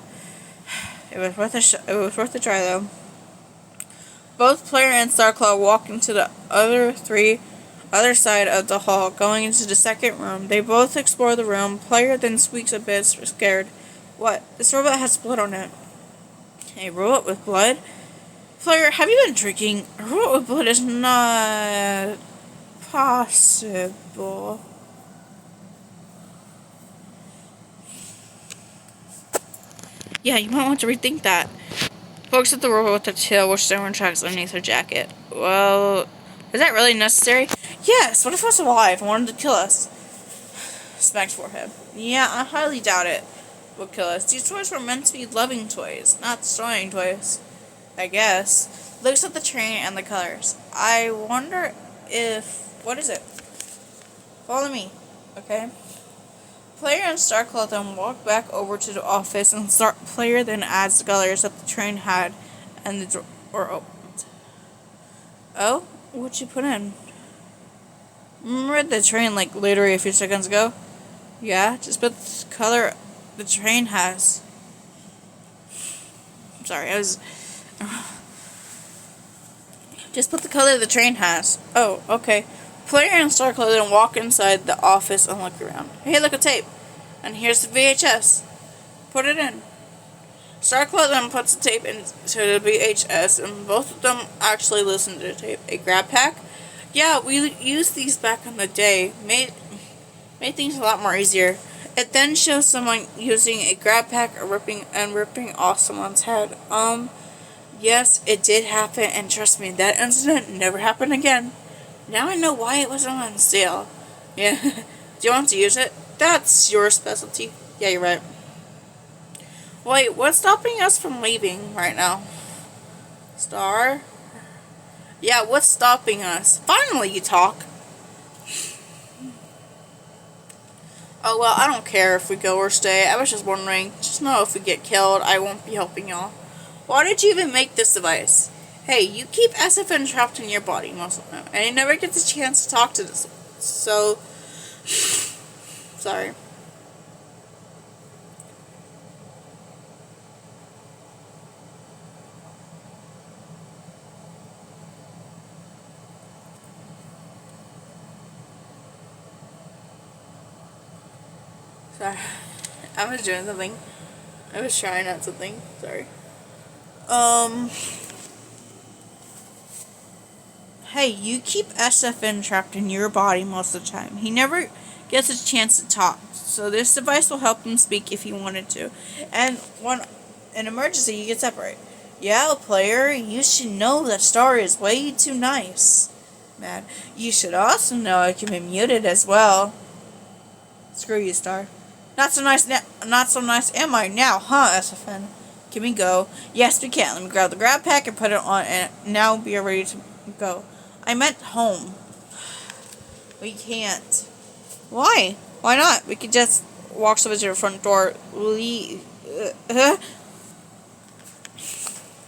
It was worth a try, though. Both Player and Starclaw walk into the other side of the hall, going into the second room. They both explore the room. Player then squeaks a bit, scared. What? This robot has blood on it. A robot with blood? Player, have you been drinking? A robot with blood is not possible. Yeah, you might want to rethink that. Looks at the robot with the tail, which someone tracks underneath her jacket. Well, is that really necessary? Yes, what if it was alive and wanted to kill us? Smacks forehead. Yeah, I highly doubt it would kill us. These toys were meant to be loving toys, not destroying toys. I guess. Looks at the train and the colors. I wonder if... What is it? Follow me, okay? Player and Starclaw then walk back over to the office, and Player then adds the colors that the train had, and the door opened. Oh? What'd you put in? Remember the train, like, literally a few seconds ago? Yeah, just put the color the train has. I'm sorry, I was... Just put the color the train has. Oh, okay. Player and Starclaw then walk inside the office and look around. Hey, look, a tape. And here's the VHS. Put it in. Starclaw then puts the tape into the VHS, and both of them actually listen to the tape. A grab pack? Yeah, we used these back in the day. Made things a lot more easier. It then shows someone using a grab pack or ripping off someone's head. Yes, it did happen, and trust me, that incident never happened again. Now I know why it wasn't on sale. Yeah. Do you want to use it? That's your specialty. Yeah, you're right. Wait, what's stopping us from leaving right now? Star? Yeah, what's stopping us? Finally, you talk. Oh, well, I don't care if we go or stay. I was just wondering. Just know if we get killed, I won't be helping y'all. Why did you even make this device? Hey, you keep SFN trapped in your body most of the time, and you never get the chance to talk to this. So, sorry. Sorry. I was doing something. I was trying out something. Sorry. Hey, you keep SFN trapped in your body most of the time. He never gets a chance to talk, so this device will help him speak if he wanted to. And when an emergency, you can separate. Yeah, Player, you should know that Star is way too nice. Man, you should also know I can be muted as well. Screw you, Star. Not so nice am I now, huh, SFN? Can we go? Yes, we can. Let me grab the grab pack and put it on, and now we are ready to go. I meant home. We can't. Why? Why not? We could just walk over to the front door.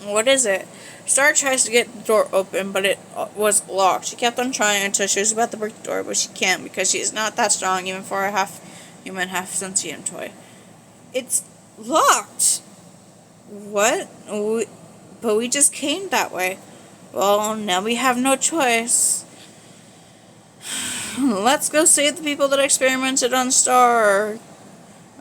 What is it? Star tries to get the door open, but it was locked. She kept on trying until she was about to break the door, but she can't because she is not that strong, even for a half-human, half-sentient toy. It's locked! What? But we just came that way. Well, now we have no choice. Let's go save the people that experimented on Star.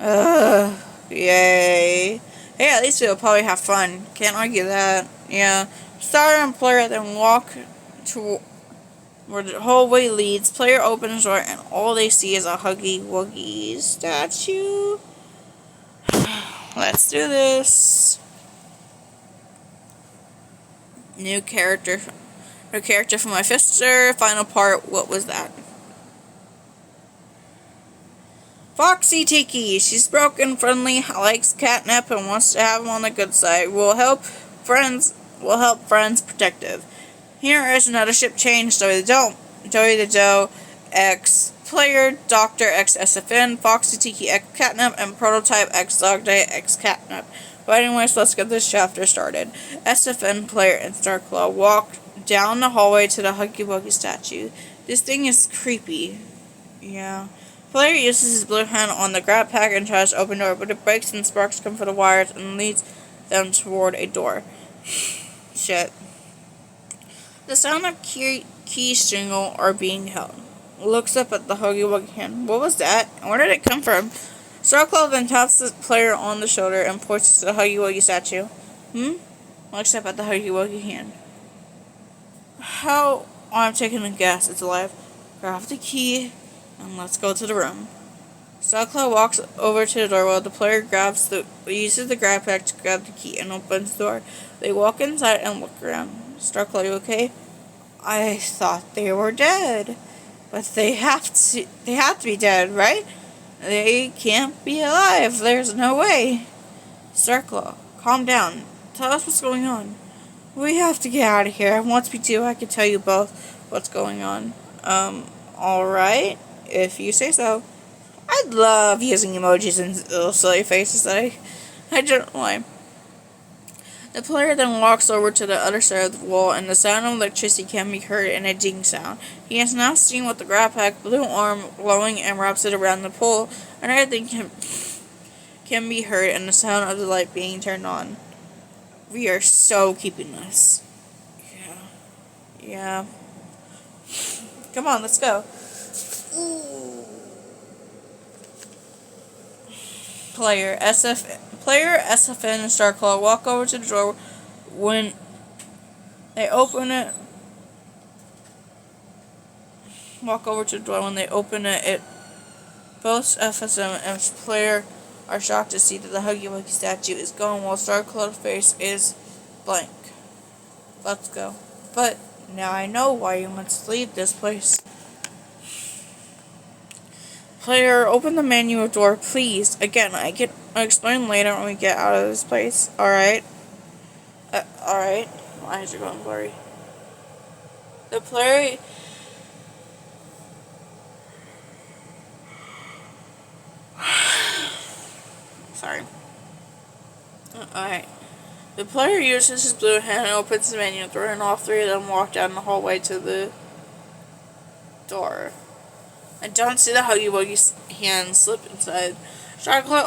Yay. Hey, at least we'll probably have fun. Can't argue that. Yeah. Star and Player then walk to where the hallway leads. Player opens the door, and all they see is a Huggy Wuggy statue. Let's do this. New character for my sister. Final part. What was that? Foxy Tiki. She's broken, friendly, likes catnip, and wants to have him on the good side. Will help friends. Protective. Here is another ship change. Joey the Doe X Player, Doctor X SFN, Foxy Tiki X Catnip, and Prototype X Dog Day X Catnip. But anyways, let's get this chapter started. SFN, Player, and Starclaw walk down the hallway to the Huggy Wuggy statue. This thing is creepy. Yeah. Player uses his blue hand on the grab pack and tries to open the door, but it breaks and sparks come for the wires and leads them toward a door. Shit. The sound of key stringle are being held. Looks up at the Huggy Wuggy hand. What was that? Where did it come from? Starclaw then taps the Player on the shoulder and points to the Huggy Wuggy statue. Looks up at the Huggy Wuggy hand. How? I'm taking a guess. It's alive. Grab the key and let's go to the room. Starclaw walks over to the door while the Player uses the grab pack to grab the key and opens the door. They walk inside and look around. Starclaw, you okay? I thought they were dead. But they have to be dead, right? They can't be alive. There's no way. Starclaw, calm down. Tell us what's going on. We have to get out of here. Once we do, I can tell you both what's going on. Alright. If you say so. I love using emojis and little silly faces that I don't know. The player then walks over to the other side of the wall, and the sound of electricity can be heard in a ding sound. He is now seen with the grab pack blue arm glowing and wraps it around the pole. Another thing can be heard in the sound of the light being turned on. We are so keeping this. Yeah. Come on, let's go. Player SFN and Starclaw walk over to the door. When they open it, both FSM and player are shocked to see that the Huggy Wuggy statue is gone while Starclaw's face is blank. Let's go. But now I know why you want to leave this place. Player, open the manual door, please. Again, I'll explain later when we get out of this place. Alright? Alright. My eyes are going blurry. The player... Sorry. Alright. The player uses his blue hand and opens the manual door, and all three of them walk down the hallway to the door. I don't see the Huggy Wuggy's hand slip inside. Starclaw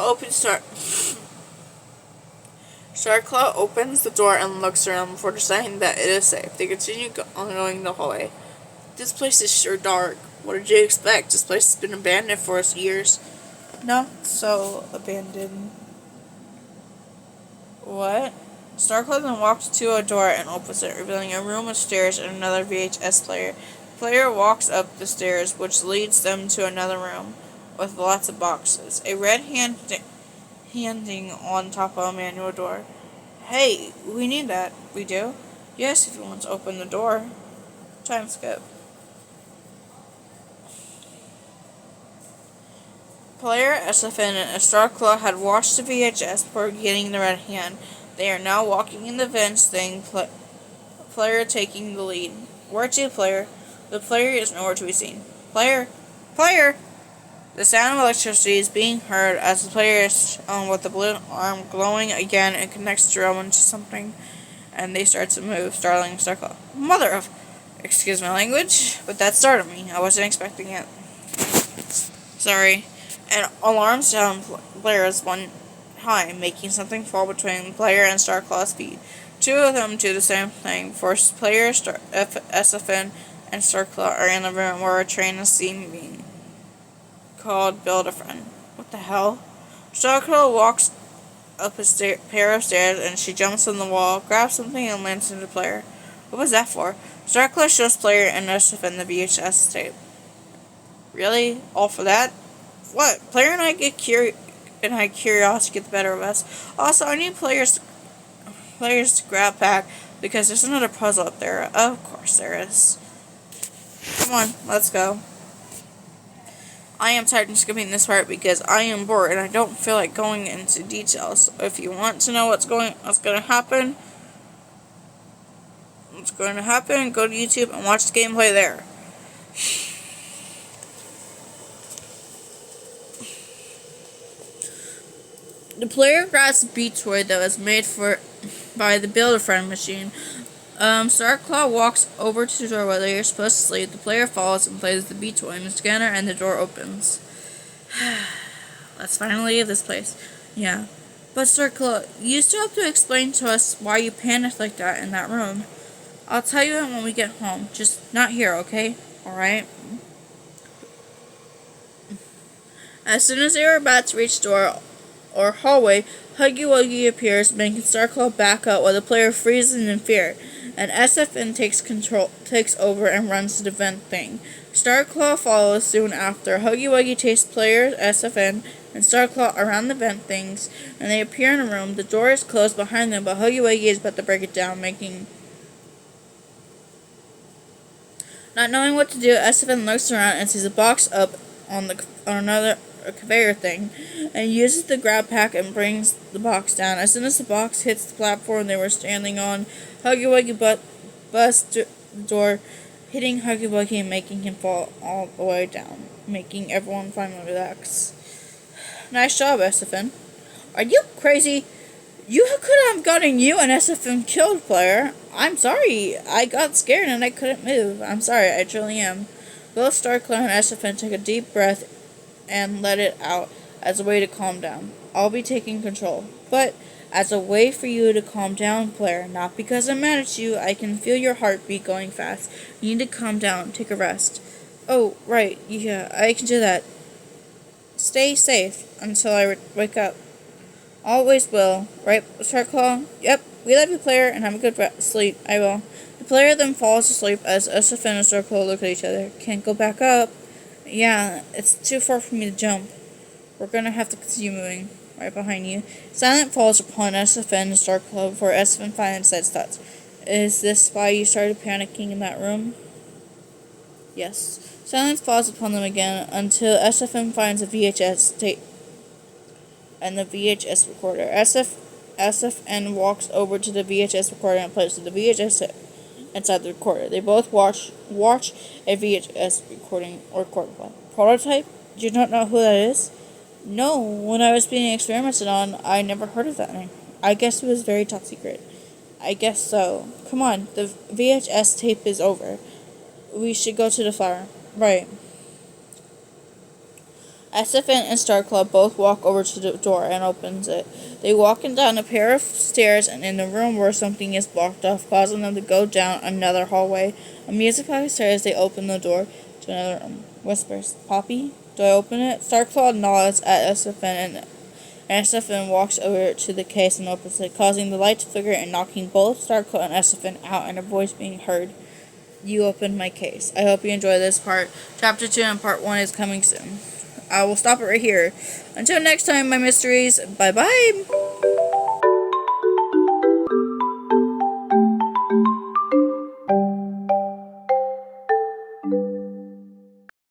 opens the door and looks around before deciding that it is safe. They continue going the hallway. This place is sure dark. What did you expect? This place has been abandoned for years. Not so abandoned. What? Starclaw then walks to a door and opens it, revealing a room with stairs and another VHS player. The player walks up the stairs, which leads them to another room with lots of boxes. A red handing on top of a manual door. Hey, we need that. We do? Yes, if you want to open the door. Time skip. Player SFN and Starclaw had watched the VHS before getting the red hand. They are now walking in the vents thing, player taking the lead. Where to, player? The player is nowhere to be seen. Player! Player! The sound of electricity is being heard as the player is with the blue arm glowing again and connects to Roman to something, and they start to move, startling Starclaw. Mother of... Excuse my language, but that startled me. I wasn't expecting it. Sorry. An alarm sound blares one time, making something fall between player and Starclaw's feet. Two of them do the same thing. First, player SFN and Starclaw are in the room where a train is seen being called Build-A-Friend. What the hell? Starclaw walks up a pair of stairs and she jumps on the wall, grabs something, and lands into player. What was that for? Starclaw shows player and SFN the VHS tape. Really? All for that? What? Player and I curiosity get the better of us. Also, I need players to grab back because there's another puzzle up there. Of course there is. Come on, let's go. I am tired of skipping this part because I am bored and I don't feel like going into details. So if you want to know what's going to happen, go to YouTube and watch the gameplay there. The player grabs a beat toy that was made by the Build-A-Friend machine. Starclaw walks over to the door where they are supposed to sleep. The player follows and plays the beat toy in the scanner, and the door opens. Let's finally leave this place. Yeah. But Starclaw, you still have to explain to us why you panicked like that in that room. I'll tell you when we get home. Just not here, okay? Alright? As soon as they are about to reach the door or hallway, Huggy Wuggy appears, making Starclaw back up while the player freezes in fear, and SFN takes over and runs to the vent thing. Starclaw follows soon after. Huggy Wuggy takes player SFN and Starclaw around the vent things, and they appear in a room. The door is closed behind them, but Huggy Wuggy is about to break it down, Not knowing what to do, SFN looks around and sees a box up on another a conveyor thing, and uses the grab pack and brings the box down. As soon as the box hits the platform they were standing on, Huggy Wuggy busts the door, hitting Huggy Wuggy and making him fall all the way down, making everyone finally relax. Nice job, SFN. Are you crazy? You could have gotten you and SFN killed, player. I'm sorry. I got scared and I couldn't move. I'm sorry. I truly am. Both StarClaw and SFN took a deep breath and let it out as a way to calm down. I'll be taking control. But as a way for you to calm down, player. Not because I'm mad at you. I can feel your heartbeat going fast. You need to calm down. Take a rest. Oh, right. Yeah, I can do that. Stay safe until I wake up. Always will. Right, StarClaw? Yep. We love you, player, and have a good sleep. I will. The player then falls asleep as SFN and StarClaw look at each other. Can't go back up. Yeah, it's too far for me to jump. We're gonna have to continue moving. Right behind you. Silent falls upon SFN and StarClaw before SFN finally says thoughts. Is this why you started panicking in that room? Yes. Silence falls upon them again until SFN finds a VHS tape and the VHS recorder. SFN walks over to the VHS recorder and places the VHS tape inside the recorder. They both watch a VHS recording or record one. Prototype? Do you not know who that is? No, when I was being experimented on, I never heard of that name. I guess it was very top secret. I guess so. Come on, the VHS tape is over. We should go to the flower. Right. SFN and StarClaw both walk over to the door and opens it. They walk down a pair of stairs and in the room where something is blocked off, causing them to go down another hallway. A music box stairs, they open the door to another room. Whispers, Poppy? Do I open it? StarClaw nods at SFN and SFN walks over to the case and opens it, causing the light to flicker and knocking both StarClaw and SFN out and a voice being heard. You opened my case. I hope you enjoy this part. Chapter 2 and Part 1 is coming soon. I will stop it right here. Until next time, my mysteries. Bye-bye.